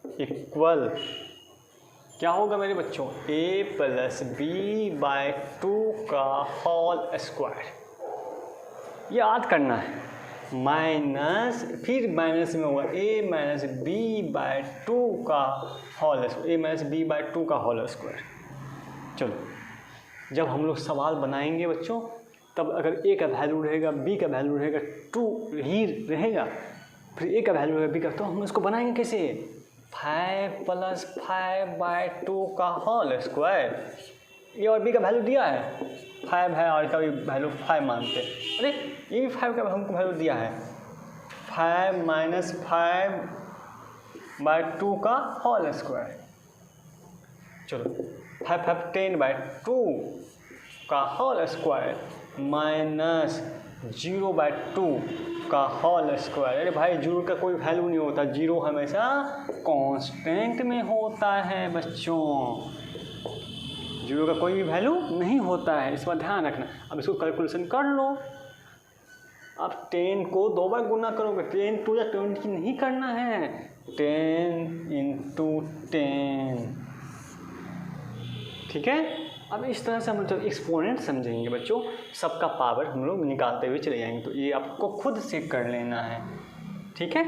इक्वल क्या होगा मेरे बच्चों, a प्लस बी बाय 2 का होल स्क्वायर। ये याद करना है, माइनस फिर माइनस में होगा a माइनस बी बाय 2 का whole square, a minus b by 2 का होल स्क्वायर। चलो जब हम लोग सवाल बनाएंगे बच्चों, तब अगर a का वैल्यू रहेगा, b का वैल्यू रहेगा, 2 ही रहेगा, फिर a का वैल्यू रहेगा, b का, तो हम इसको बनाएंगे कैसे, 5 प्लस 5 बाय 2 का होल स्क्वायर। ए और बी का वैल्यू दिया है 5 है और इसका भी वैल्यू 5 मानते हैं। अरे ये भी 5 का हमको वैल्यू दिया है, 5 माइनस 5 बाय 2 का होल स्क्वायर। चलो 5 5 10 बाय 2 का होल स्क्वायर माइनस 0 बाय 2 का होल स्क्वायर। अरे भाई 0 का कोई वैल्यू नहीं होता, 0 हमेशा कांस्टेंट में होता है बच्चों, 0 का कोई भी वैल्यू नहीं होता है, इस पर ध्यान रखना। अब इसको कैलकुलेशन कर लो, अब 10 को 2 बार गुना करोगे, 10 टू या 20 नहीं करना है, 10 इंटू 10, ठीक है। अब इस तरह से हम जब एक्सपोनेंट समझेंगे बच्चों, सबका पावर हम लोग निकालते हुए चले जाएंगे, तो ये आपको खुद से कर लेना है, ठीक है।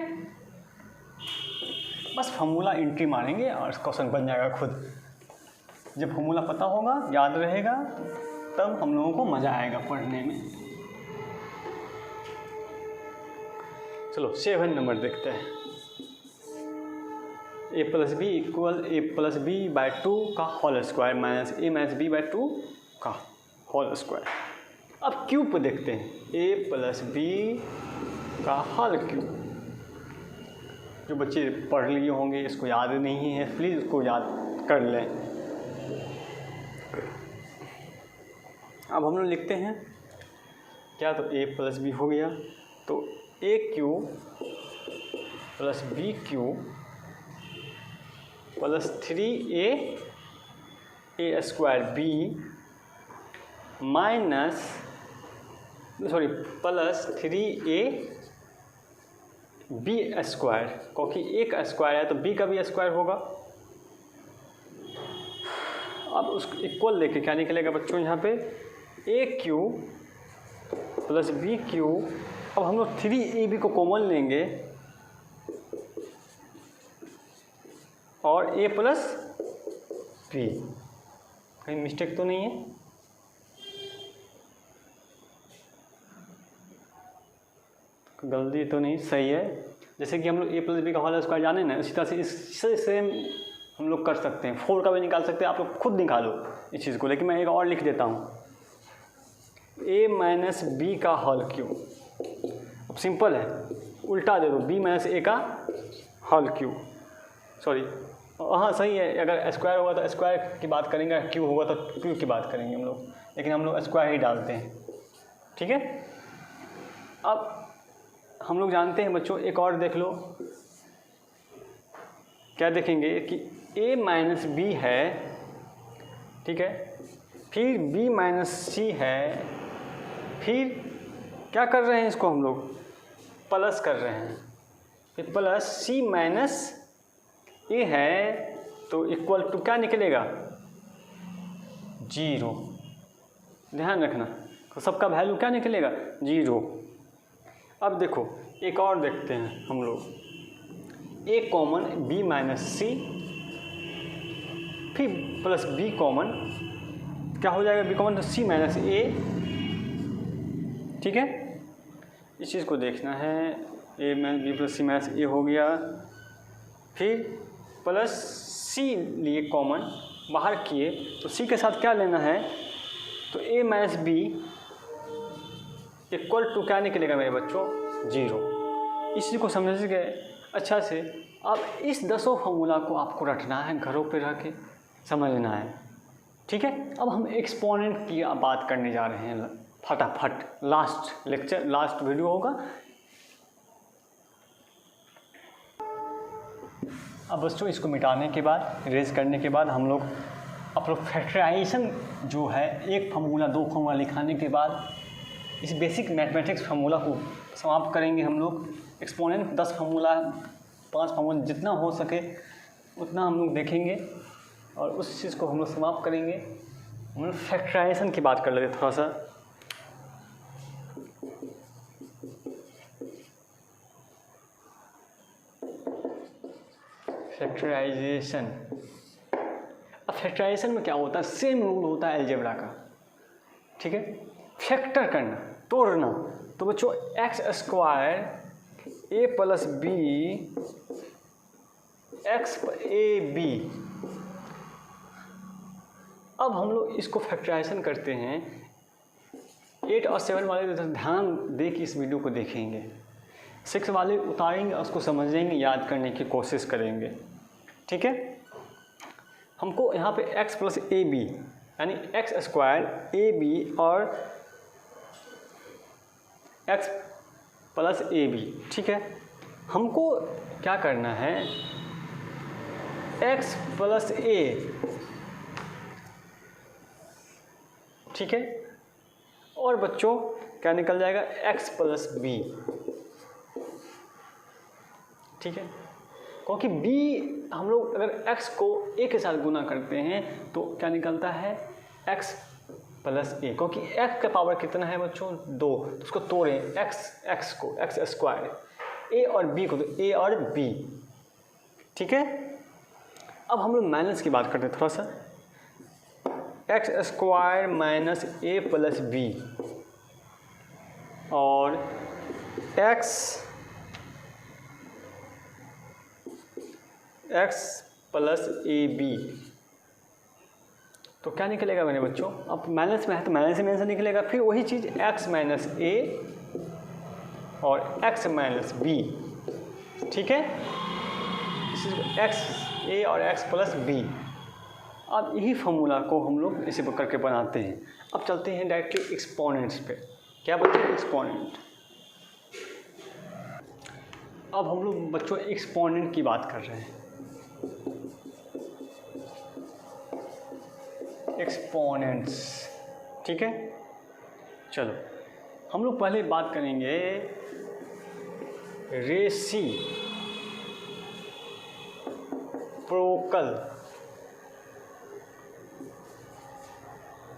बस फॉर्मूला एंट्री मारेंगे और क्वेश्चन बन जाएगा खुद। जब फॉर्मूला पता होगा, याद रहेगा, तब हम लोगों को मज़ा आएगा पढ़ने में। चलो 7 नंबर देखते हैं। ए plus B equal A plus B by 2 का whole square minus A minus b by 2 का होल स्क्वायर। अब क्यूब पे देखते हैं, ए प्लस बी का होल क्यूब। जो बच्चे पढ़ लिए होंगे, इसको याद नहीं है, प्लीज़ इसको याद कर लें। अब हम लोग लिखते हैं क्या, तो ए प्लस बी हो गया, तो a cube plus b cube plus 3a square b minus plus 3a b square, क्योंकि एक स्क्वायर है तो बी का भी स्क्वायर होगा। अब उसको इक्वल लेके क्या निकलेगा बच्चों, यहाँ पे ए क्यूब प्लस बी क्यूब। अब हम लोग 3ab को कॉमन लेंगे और a प्लस बी, कहीं मिस्टेक तो नहीं है, गलती तो नहीं, सही है। जैसे कि हम लोग a प्लस बी का होल स्क्वायर जाने ना, इसी तरह से इससे सेम हम लोग कर सकते हैं, 4 का भी निकाल सकते हैं, आप लोग खुद निकालो इस चीज़ को। लेकिन मैं एक और लिख देता हूँ, a माइनस बी का होल क्यूब। अब सिंपल है, उल्टा दे दो, b माइनस a का होल क्यूब, सॉरी हाँ सही है, अगर स्क्वायर होगा तो स्क्वायर की बात करेंगे, क्यूब होगा तो क्यूब की बात करेंगे हम लोग, लेकिन हम लोग स्क्वायर ही डालते हैं, ठीक है। अब हम लोग जानते हैं बच्चों, एक और देख लो, क्या देखेंगे कि a माइनस बी है, ठीक है, फिर b माइनस सी है, फिर क्या कर रहे हैं, इसको हम लोग प्लस कर रहे हैं, फिर प्लस c माइनस ए है, तो इक्वल टू क्या निकलेगा, 0। ध्यान रखना, तो सबका वैल्यू क्या निकलेगा, 0। अब देखो एक और देखते हैं हम लोग, ए कॉमन बी माइनस सी, फिर प्लस बी कॉमन, क्या हो जाएगा, बी कॉमन तो सी माइनस ए, ठीक है। इस चीज़ को देखना है, ए माइनस बी प्लस सी माइनस ए हो गया, फिर प्लस सी लिए कॉमन बाहर किए, तो सी के साथ क्या लेना है, तो a minus b equal to क्या निकलेगा मेरे बच्चों, 0। इस चीज़ को समझ के अच्छा से। अब इस 10 फॉर्मूला को आपको रटना है, घरों पे रह के समझना है, ठीक है। अब हम एक्सपोनेंट की बात करने जा रहे हैं फटाफट। लास्ट लेक्चर, लास्ट वीडियो होगा। अब बच्चों इसको मिटाने के बाद, इरेज करने के बाद हम लोग फैक्टराइजेशन जो है, एक फार्मूला 2 फार्मूला लिखाने के बाद इस बेसिक मैथमेटिक्स फार्मूला को समाप्त करेंगे हम लोग। एक्सपोनेंट 10 फार्मूला, 5 फार्मूला, जितना हो सके उतना हम लोग देखेंगे और उस चीज़ को हम लोग समाप्त करेंगे। हम लोग फैक्टराइजेशन की बात कर लेते थोड़ा सा। फैक्टराइजेशन, अब फैक्टराइजेशन में क्या होता है, सेम रूल होता है अलजेब्रा का, ठीक है। फैक्टर करना, तोड़ना। तो बच्चों x square a plus b x a b. अब हम लोग इसको फैक्टराइजेशन करते हैं। 8 और 7 वाले ध्यान दे कि इस वीडियो को देखेंगे। 6 वाले उतारेंगे, उसको समझेंगे, याद करने की कोशिश करेंगे, ठीक है। हमको यहाँ पे x प्लस ए बी यानी एक्स स्क्वायर ए बी और x प्लस ए बी, ठीक है। हमको क्या करना है, x प्लस ए, ठीक है। और बच्चों क्या निकल जाएगा, x प्लस बी, ठीक है। क्योंकि b हम लोग अगर x को a के साथ गुना करते हैं तो क्या निकलता है, x प्लस ए, क्योंकि x का पावर कितना है बच्चों, 2। तो उसको तोड़ें, x को x स्क्वायर, a और b को तो a और b, ठीक है। अब हम लोग माइनस की बात करते हैं थोड़ा सा। एक्स स्क्वायर माइनस ए प्लस बी और एक्स प्लस ए बी, तो क्या निकलेगा मेरे बच्चों, अब माइनस में है तो माइनस में आंसर निकलेगा। फिर वही चीज़ x माइनस ए और x माइनस बी, ठीक है। x ए और x प्लस बी। अब यही फॉर्मूला को हम लोग इसे करके बनाते हैं। अब चलते हैं डायरेक्टली एक्सपोनेंट्स पे। क्या बोलते हैं, एक्सपोनेंट। अब हम लोग बच्चों एक्सपोनेंट की बात कर रहे हैं। एक्सपोनेंट्स, ठीक है। चलो हम लोग पहले बात करेंगे reciprocal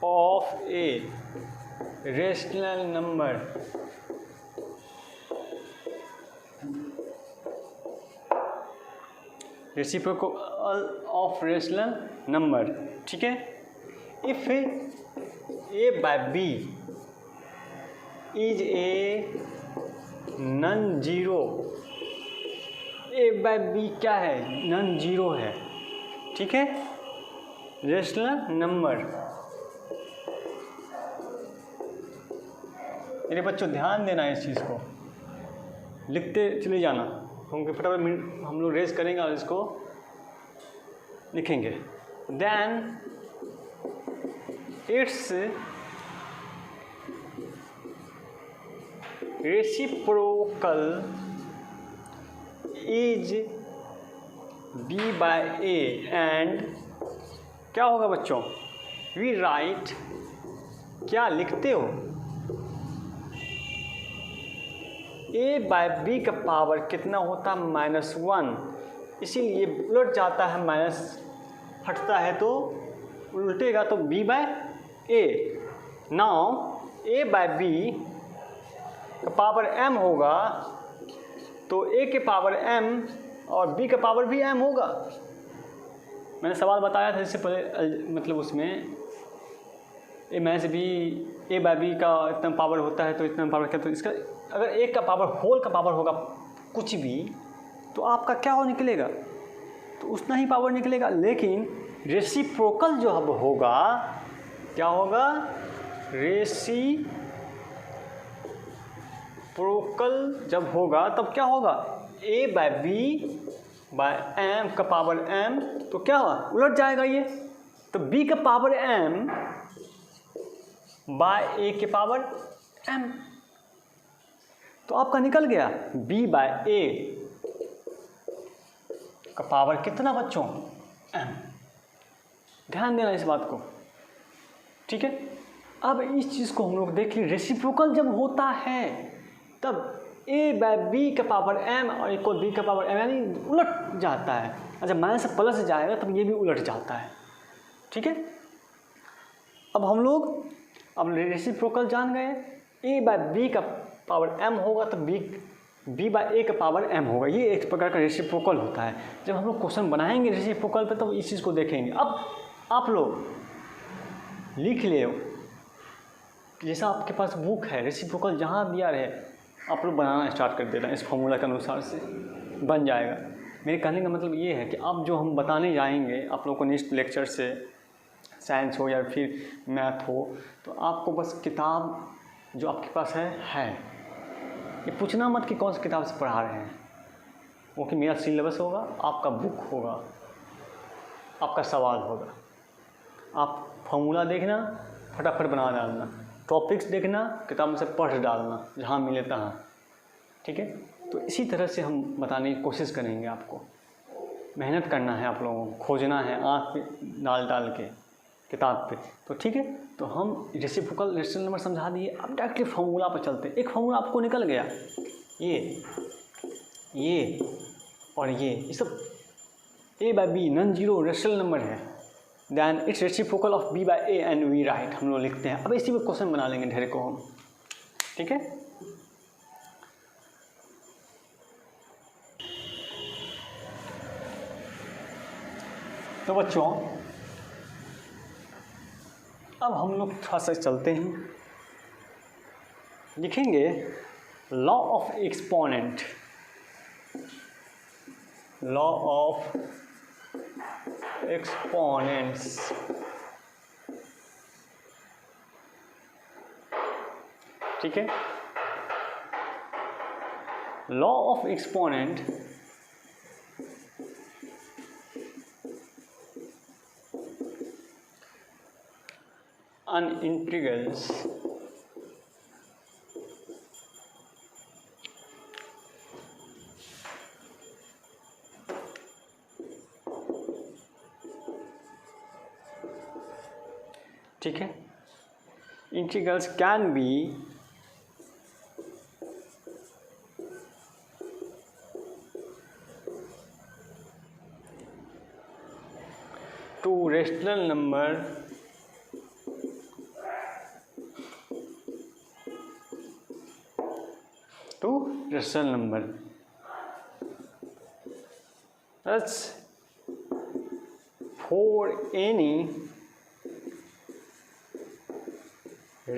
of a rational number. Reciprocal of rational number, ठीक है। If a by b is a non zero, a by b क्या है, नॉन जीरो है, ठीक है, रेशनल नंबर। मेरे बच्चों ध्यान देना इस चीज़ को, लिखते चले जाना, क्योंकि फटाफट हम लोग रेस करेंगे और इसको लिखेंगे। Then it's reciprocal is b bye a and क्या होगा बच्चों, वी राइट, क्या लिखते हो, a बाय b का पावर कितना होता है, -1, इसीलिए उलट जाता है, माइनस हटता है तो उल्टेगा तो b bye a। Now a by b का पावर m होगा तो a के पावर m और b का पावर भी m होगा। मैंने सवाल बताया था इससे पहले, मतलब उसमें a minus b, a by b का इतना पावर होता है तो इतना पावर क्या, तो इसका अगर एक का पावर, होल का पावर होगा कुछ भी तो आपका क्या हो निकलेगा, तो उतना ही पावर निकलेगा। लेकिन रेसिप्रोकल जो अब होगा, क्या होगा, रेसिप्रोकल जब होगा तब क्या होगा, ए बाय बी बाय एम का पावर एम, तो क्या हुआ, उलट जाएगा ये, तो बी का पावर एम बाय ए के पावर एम, तो आपका निकल गया बी बाय ए का पावर कितना बच्चों, एम। ध्यान देना इस बात को, ठीक है। अब इस चीज़ को हम लोग देखिए, रेसिप्रोकल जब होता है तब ए बाय बी का पावर एम और इक्वल बी का पावर एम, यानी उलट जाता है। अच्छा, माइनस से प्लस जाएगा तब ये भी उलट जाता है, ठीक है। अब हम लोग अब रेसिप्रोकल जान गए, ए बाय बी का पावर एम होगा तो बी बाय ए का पावर एम होगा। ये एक प्रकार का रेसिप्रोकल होता है। जब हम लोग क्वेश्चन बनाएंगे रेसिप्रोकल पे तो इस चीज़ को देखेंगे। अब आप लोग लिख ले, जैसा आपके पास बुक है, रेसिप्रोकल जहाँ दिया रहे आप लोग बनाना स्टार्ट कर देना, इस फॉर्मूला के अनुसार से बन जाएगा। मेरे कहने का मतलब ये है कि अब जो हम बताने जाएंगे आप लोग को नेक्स्ट लेक्चर से, साइंस हो या फिर मैथ हो, तो आपको बस किताब जो आपके पास है, ये पूछना मत कि कौन सी किताब से पढ़ा रहे हैं, वो कि मेरा सिलेबस होगा, आपका बुक होगा, आपका सवाल होगा। आप फॉर्मूला देखना, फटाफट बना डालना, टॉपिक्स देखना, किताब में से पढ़ डालना जहाँ मिले तहाँ, ठीक है। तो इसी तरह से हम बताने की कोशिश करेंगे। आपको मेहनत करना है, आप लोगों को खोजना है आँख पे डाल के किताब पे, तो ठीक है। तो हम रेसिप्रोकल रेशनल नंबर समझा दिए। अब डायरेक्टली फार्मूला पर चलते हैं। एक फार्मूला आपको निकल गया, ये और ये सब a by b non zero rational number है, then it's reciprocal of b by a and we write, हम लोग लिखते हैं। अब इसी पे क्वेश्चन बना लेंगे ढेर को हम, ठीक है। तो बच्चों अब हम लोग थोड़ा सा चलते हैं, लिखेंगे law of exponent, law of exponents, ठीक है। Law of exponent on integrals ठीक है। Integrals can be to rational number to rational number. Thus, for any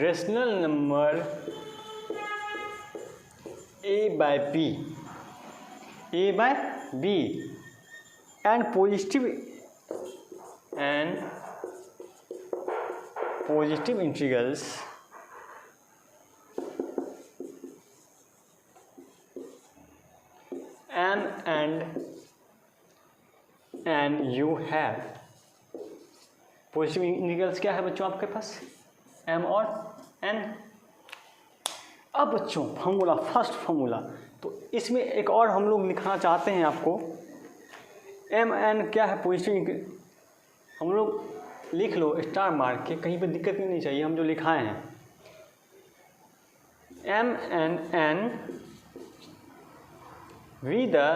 rational number a by b and positive integrals m and u have, positive integrals क्या है बच्चों आपके पास, m और n। अब बच्चों formula, first formula, तो इसमें एक और हम लोग लिखना चाहते हैं आपको, m n क्या है पॉजिटिव, हम लोग लिख लो स्टार मार्क के, कहीं पे दिक्कत नहीं चाहिए, हम जो लिखाए हैं m n with the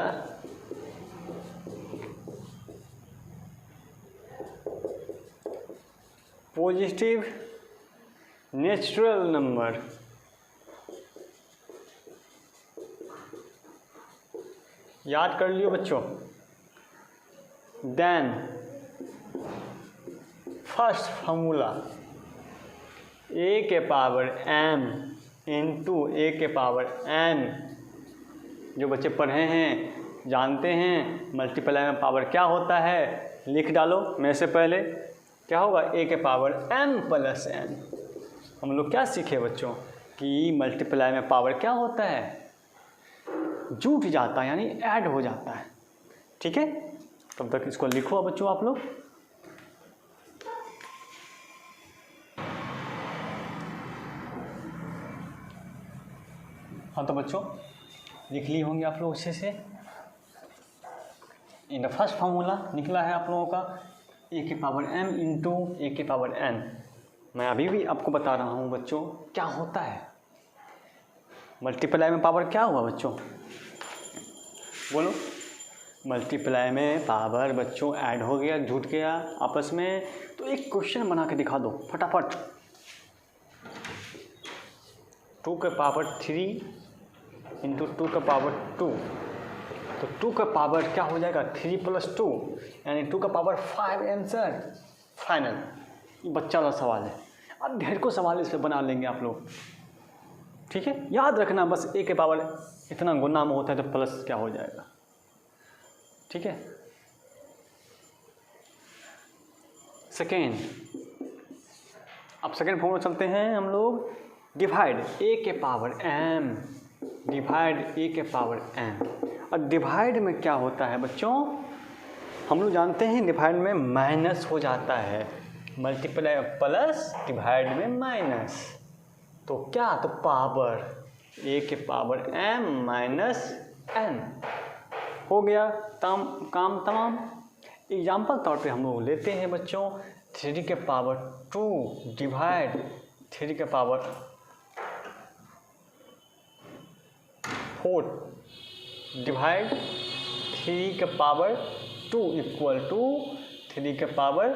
positive natural number, याद कर लियो बच्चों। देन फर्स्ट फॉर्मूला a के पावर m इंटू a के पावर n, जो बच्चे पढ़े हैं जानते हैं मल्टीप्लाई में पावर क्या होता है, लिख डालो मेरे से पहले। क्या होगा, a के पावर m प्लस n। हम लोग क्या सीखे बच्चों कि मल्टीप्लाई में पावर क्या होता है, जुट जाता है यानी ऐड हो जाता है। ठीक है, तब तक इसको लिखो बच्चों आप लोग। हाँ तो बच्चों लिख लिए होंगे आप लोग अच्छे से। इन द फर्स्ट फार्मूला निकला है आप लोगों का a के पावर m इंटू a के पावर n। मैं अभी भी आपको बता रहा हूँ बच्चों क्या होता है। मल्टीप्लाई में पावर क्या हुआ बच्चों, बोलो। मल्टीप्लाई में पावर बच्चों ऐड हो गया, जुट गया आपस में। तो एक क्वेश्चन बना के दिखा दो फटाफट। 2 के पावर 3 इंटू 2 का पावर 2, तो 2 का पावर क्या हो जाएगा 3 + 2 यानी 2 का पावर 5 आंसर फाइनल। बच्चा वाला सवाल है, अब ढेर को सवाल इससे बना लेंगे आप लोग। ठीक है, याद रखना बस a के पावर इतना गुना में होता है तो प्लस क्या हो जाएगा। ठीक है, सेकेंड, अब सेकेंड फॉर्मूला चलते हैं हम लोग। डिवाइड a के पावर m, डिवाइड a के पावर m। और डिवाइड में क्या होता है बच्चों, हम लोग जानते हैं डिवाइड में माइनस हो जाता है। मल्टीप्लाई प्लस, डिवाइड में माइनस, तो क्या, तो पावर a के पावर m माइनस n हो गया। काम तमाम। एग्जाम्पल तौर पे हम लोग लेते हैं बच्चों 3 के पावर 2 डिवाइड 3 के पावर 4 डिवाइड 3 के पावर 2 इक्वल टू 3 के पावर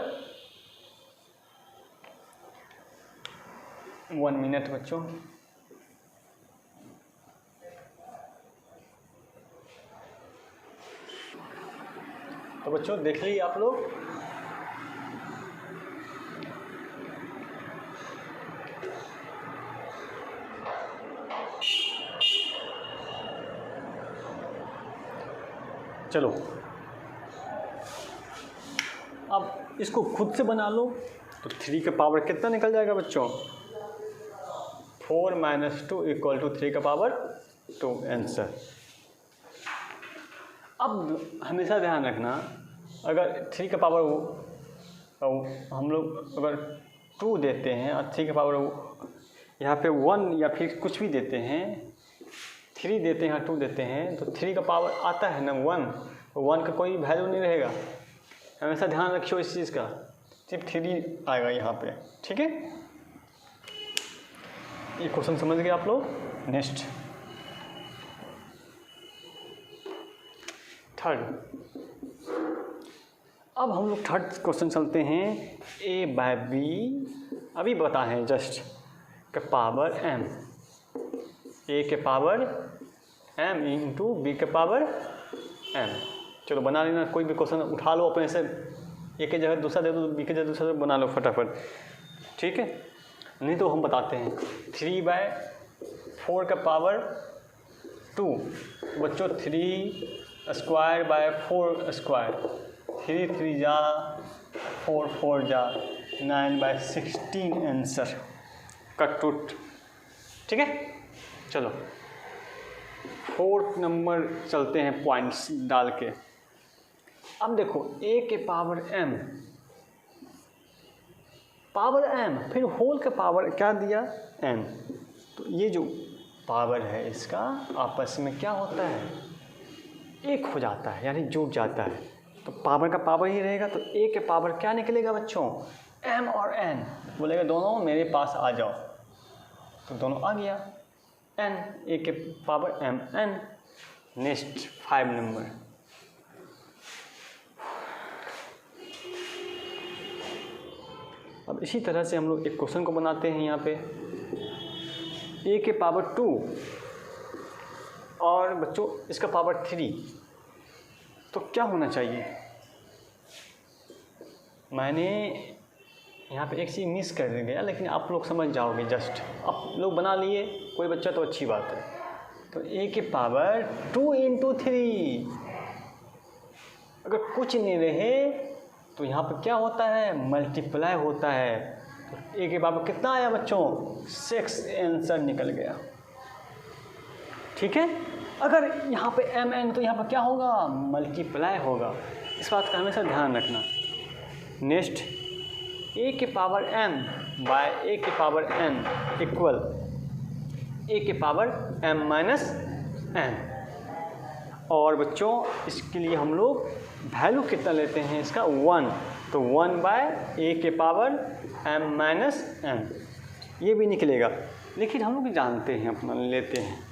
1 मिनट बच्चों। तो बच्चों देख लीजिए आप लोग। चलो अब इसको खुद से बना लो। तो 3 का पावर कितना निकल जाएगा बच्चों, 4 - 2 इक्वल टू 3 का पावर 2 आंसर। अब हमेशा ध्यान रखना, अगर 3 का पावर हम लोग अगर 2 देते हैं और 3 का पावर यहाँ पे 1 या फिर कुछ भी देते हैं, 3 देते हैं 2 देते हैं, तो 3 का पावर आता है ना 1 का कोई वैल्यू नहीं रहेगा। हमेशा ध्यान रखियो इस चीज़ का, सिर्फ 3 आएगा यहाँ पे। ठीक है, ये क्वेश्चन समझ गए आप लोग। नेक्स्ट थर्ड, अब हम लोग थर्ड क्वेश्चन चलते हैं। a/b अभी बताएं जस्ट के पावर m, a के पावर m इंटू b के पावर m। चलो बना लेना, कोई भी क्वेश्चन उठा लो अपने से, a के जगह दूसरा दे दो, b के जगह दूसरा बना लो फटाफट। ठीक है, नहीं तो हम बताते हैं 3/4 का पावर 2। तो बच्चों 3²/4², 3 3 जा 4 4 जा 9/16 आंसर कट टूट। ठीक है, चलो 4 नंबर चलते हैं पॉइंट्स डाल के। अब देखो a के पावर m, पावर m, फिर होल का पावर क्या दिया n। तो ये जो पावर है इसका आपस में क्या होता है, एक हो जाता है यानी जुड़ जाता है। तो पावर का पावर ही रहेगा, तो a के पावर क्या निकलेगा बच्चों, m और n। बोलेगा दोनों मेरे पास आ जाओ, तो दोनों आ गया n, a के power m n। Next 5 number, अब इसी तरह से हम लोग एक क्वेश्चन को बनाते हैं। यहाँ पे a के पावर 2 और बच्चों इसका पावर 3, तो क्या होना चाहिए। मैंने यहाँ पे एक चीज़ मिस कर गया, लेकिन आप लोग समझ जाओगे। जस्ट आप लोग बना लिए कोई बच्चा तो अच्छी बात है। तो a के पावर 2 × 3, अगर कुछ नहीं रहे तो यहाँ पे क्या होता है, मल्टीप्लाई होता है। तो a के पावर कितना आया बच्चों, 6 आंसर निकल गया। ठीक है, अगर यहाँ पे एम एन तो यहाँ पर क्या होगा, मल्टीप्लाई होगा। इस बात का हमेशा ध्यान रखना। नेक्स्ट, ए के पावर एम बाय ए के पावर एन इक्वल ए के पावर एम माइनस एन। और बच्चों इसके लिए हम लोग वैल्यू कितना लेते हैं इसका, 1, तो 1 बाय ए के पावर एम माइनस एन, ये भी निकलेगा। लेकिन हम लोग जानते हैं, अपना लेते हैं।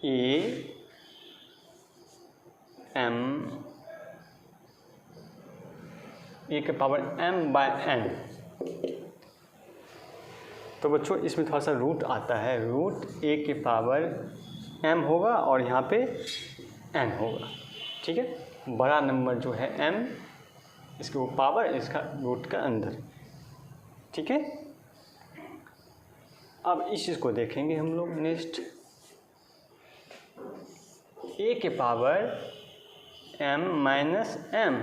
ए एम ए के पावर एम बाय एन। तो बच्चों इसमें थोड़ा सा रूट आता है, रूट ए के पावर एम होगा और यहाँ पे एन होगा, ठीक है। बड़ा नंबर जो है एम, इसके वो पावर, इसका रूट का अंदर, ठीक है। अब इस चीज़ को देखेंगे हम लोग। नेक्स्ट, ए के पावर एम माइनस एम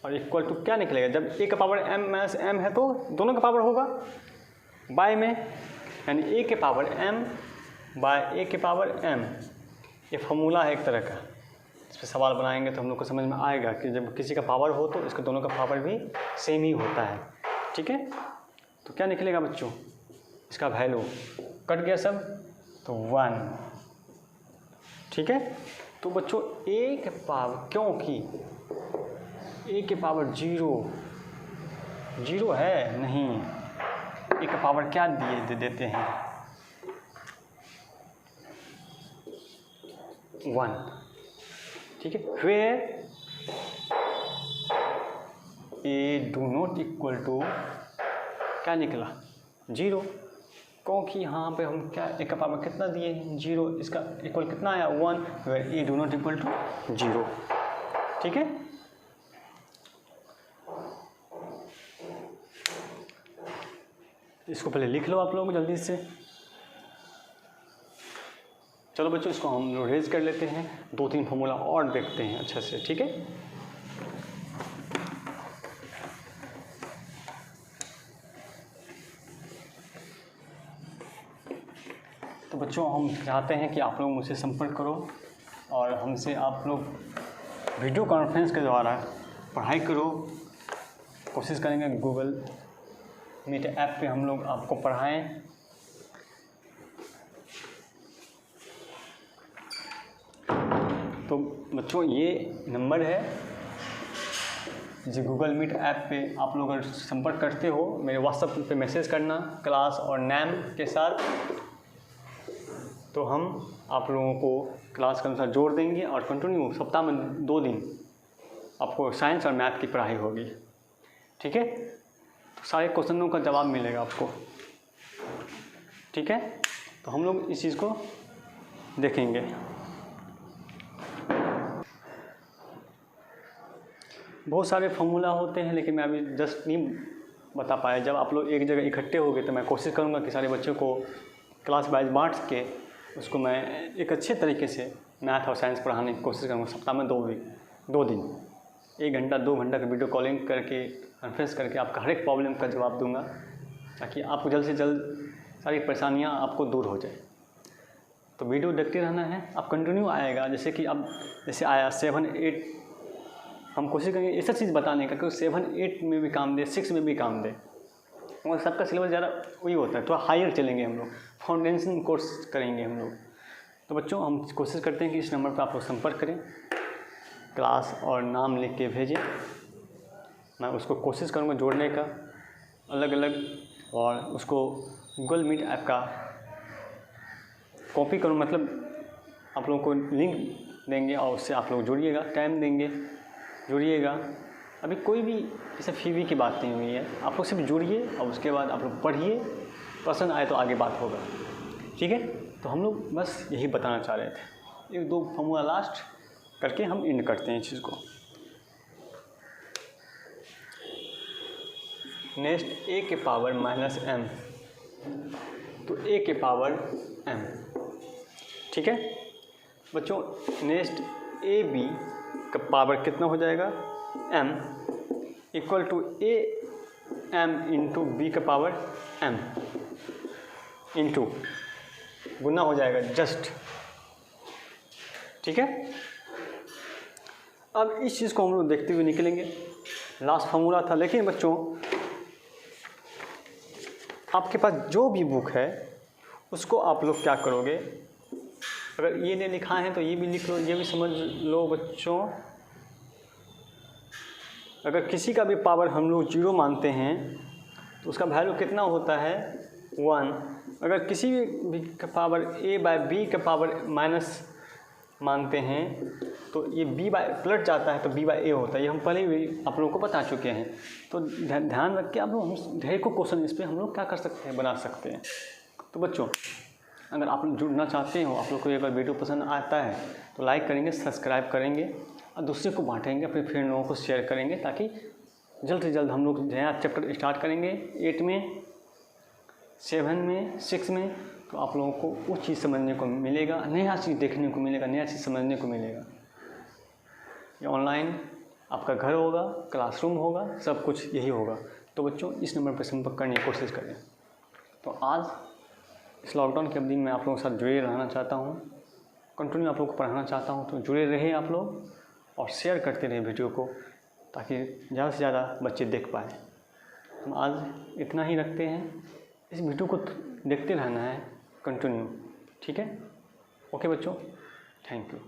और इक्वल टू क्या निकलेगा, जब ए का पावर एम माइनस एम है तो दोनों का पावर होगा बाय में, यानी ए के पावर एम बाय ए के पावर एम। ये फॉर्मूला है एक तरह का। इस पर सवाल बनाएंगे तो हम लोग को समझ में आएगा कि जब किसी का पावर हो तो इसका दोनों का पावर भी सेम ही होता है, ठीक है। तो क्या निकलेगा बच्चों, इसका वैल्यू कट गया सब, तो 1, ठीक है। तो बच्चों ए के पावर, क्योंकि ए के पावर 0 है नहीं, ए का पावर क्या देते हैं 1, ठीक है। Where a do not equal to क्या निकला 0, क्योंकि यहाँ पे हम क्या ए का पावर कितना दिए 0, इसका इक्वल कितना आया 1, where a do not equal to 0, ठीक है। इसको पहले लिख लो आप लोग जल्दी से। चलो बच्चों इसको हम लोग रेज कर लेते हैं, 2-3 फॉर्मूला और देखते हैं अच्छे से, ठीक है। तो बच्चों हम चाहते हैं कि आप लोग मुझसे संपर्क करो और हमसे आप लोग वीडियो कॉन्फ्रेंस के द्वारा पढ़ाई करो। कोशिश करेंगे गूगल मीट ऐप पे हम लोग आपको पढ़ाएं। तो बच्चों ये नंबर है जो गूगल मीट ऐप पे आप लोग अगर संपर्क करते हो, मेरे व्हाट्सएप पे मैसेज करना क्लास और नाम के साथ, तो हम आप लोगों को क्लास के अनुसार जोड़ देंगे और कंटिन्यू सप्ताह में 2 दिन आपको साइंस और मैथ की पढ़ाई होगी, ठीक है। तो सारे क्वेश्चनों का जवाब मिलेगा आपको, ठीक है। तो हम लोग इस चीज़ को देखेंगे। बहुत सारे फॉर्मूला होते हैं लेकिन मैं अभी जस्ट नहीं बता पाया। जब आप लोग एक जगह इकट्ठे हो गए तो मैं कोशिश करूँगा कि सारे बच्चों को क्लास वाइज बांट के उसको मैं एक अच्छे तरीके से मैथ और साइंस पढ़ाने की कोशिश करूँगा। सप्ताह में 2 दिन 1 घंटा 2 घंटा का वीडियो कॉलिंग करके कॉन्फ्रेंस करके आपका हर एक प्रॉब्लम का जवाब दूंगा, ताकि आपको जल्द से जल्द सारी परेशानियां आपको दूर हो जाए। तो वीडियो देखते रहना है, आप कंटिन्यू आएगा। जैसे कि अब जैसे आया 7, 8, हम कोशिश करेंगे ऐसा चीज़ बताने का कि 7, 8 में भी काम दे, 6 में भी काम दे। और सबका सिलेबस ज़्यादा वही होता है, थोड़ा हायर चलेंगे हम लोग, फाउंडेशन कोर्स करेंगे हम लोग। तो बच्चों हम कोशिश करते हैं कि इस नंबर पर आप लोग संपर्क करें, क्लास और नाम लिख के भेजें। मैं उसको कोशिश करूँगा जोड़ने का अलग अलग, और उसको गूगल मीट ऐप का कॉपी करूँ, मतलब आप लोगों को लिंक देंगे और उससे आप लोग जुड़िएगा, टाइम देंगे, जुड़िएगा। अभी कोई भी ऐसे फी की बात नहीं हुई है, आप लोग सिर्फ जुड़िए और उसके बाद आप लोग पढ़िए, पसंद आए तो आगे बात होगा, ठीक है। तो हम लोग बस यही बताना चाह रहे थे। 1-2 फॉर्मूला लास्ट करके हम एंड करते हैं इस चीज़ को। नेक्स्ट ए के पावर माइनस एम, तो ए के पावर एम, ठीक है बच्चों। नेक्स्ट ए बी का पावर कितना हो जाएगा, m, equal to a m into b का पावर एम, इंटू गुना हो जाएगा जस्ट, ठीक है। अब इस चीज़ को हम लोग देखते हुए निकलेंगे। लास्ट फार्मूला था, लेकिन बच्चों आपके पास जो भी बुक है उसको आप लोग क्या करोगे, अगर ये नहीं लिखा है तो ये भी लिख लो, ये भी समझ लो बच्चों। अगर किसी का भी पावर हम लोग 0 मानते हैं तो उसका वैल्यू कितना होता है, 1। अगर किसी भी का पावर a बाय बी का पावर माइनस मानते हैं तो ये b बाय पलट जाता है तो b बाय a होता है। ये हम पहले भी आप लोगों को बता चुके हैं, तो ध्यान रख के आप लोग हम ढेर को क्वेश्चन इस पर हम लोग क्या कर सकते हैं, बना सकते हैं। तो बच्चों अगर आप लोग जुड़ना चाहते हो, आप लोग को अगर वीडियो पसंद आता है तो लाइक करेंगे, सब्सक्राइब करेंगे और दूसरे को बांटेंगे, अपने फ्रेंड लोगों को शेयर करेंगे, ताकि जल्द से जल्द हम लोग नया चैप्टर स्टार्ट करेंगे 8 में, 7 में, 6 में, तो आप लोगों को वो चीज़ समझने को मिलेगा, नया चीज़ देखने को मिलेगा, नया चीज़ समझने को मिलेगा। ये ऑनलाइन आपका घर होगा, क्लासरूम होगा, सब कुछ यही होगा। तो बच्चों इस नंबर पर संपर्क करने की कोशिश करें। तो आज इस लॉकडाउन की अवधि में आप लोगों के साथ जुड़े रहना चाहता हूँ, कंटिन्यू आप लोग को पढ़ाना चाहता हूँ, तो जुड़े रहें आप लोग और शेयर करते रहें वीडियो को, ताकि ज़्यादा से ज़्यादा बच्चे देख पाएँ। हम आज इतना ही रखते हैं, इस वीडियो को देखते रहना है कंटिन्यू, ठीक है। ओके बच्चों, थैंक यू।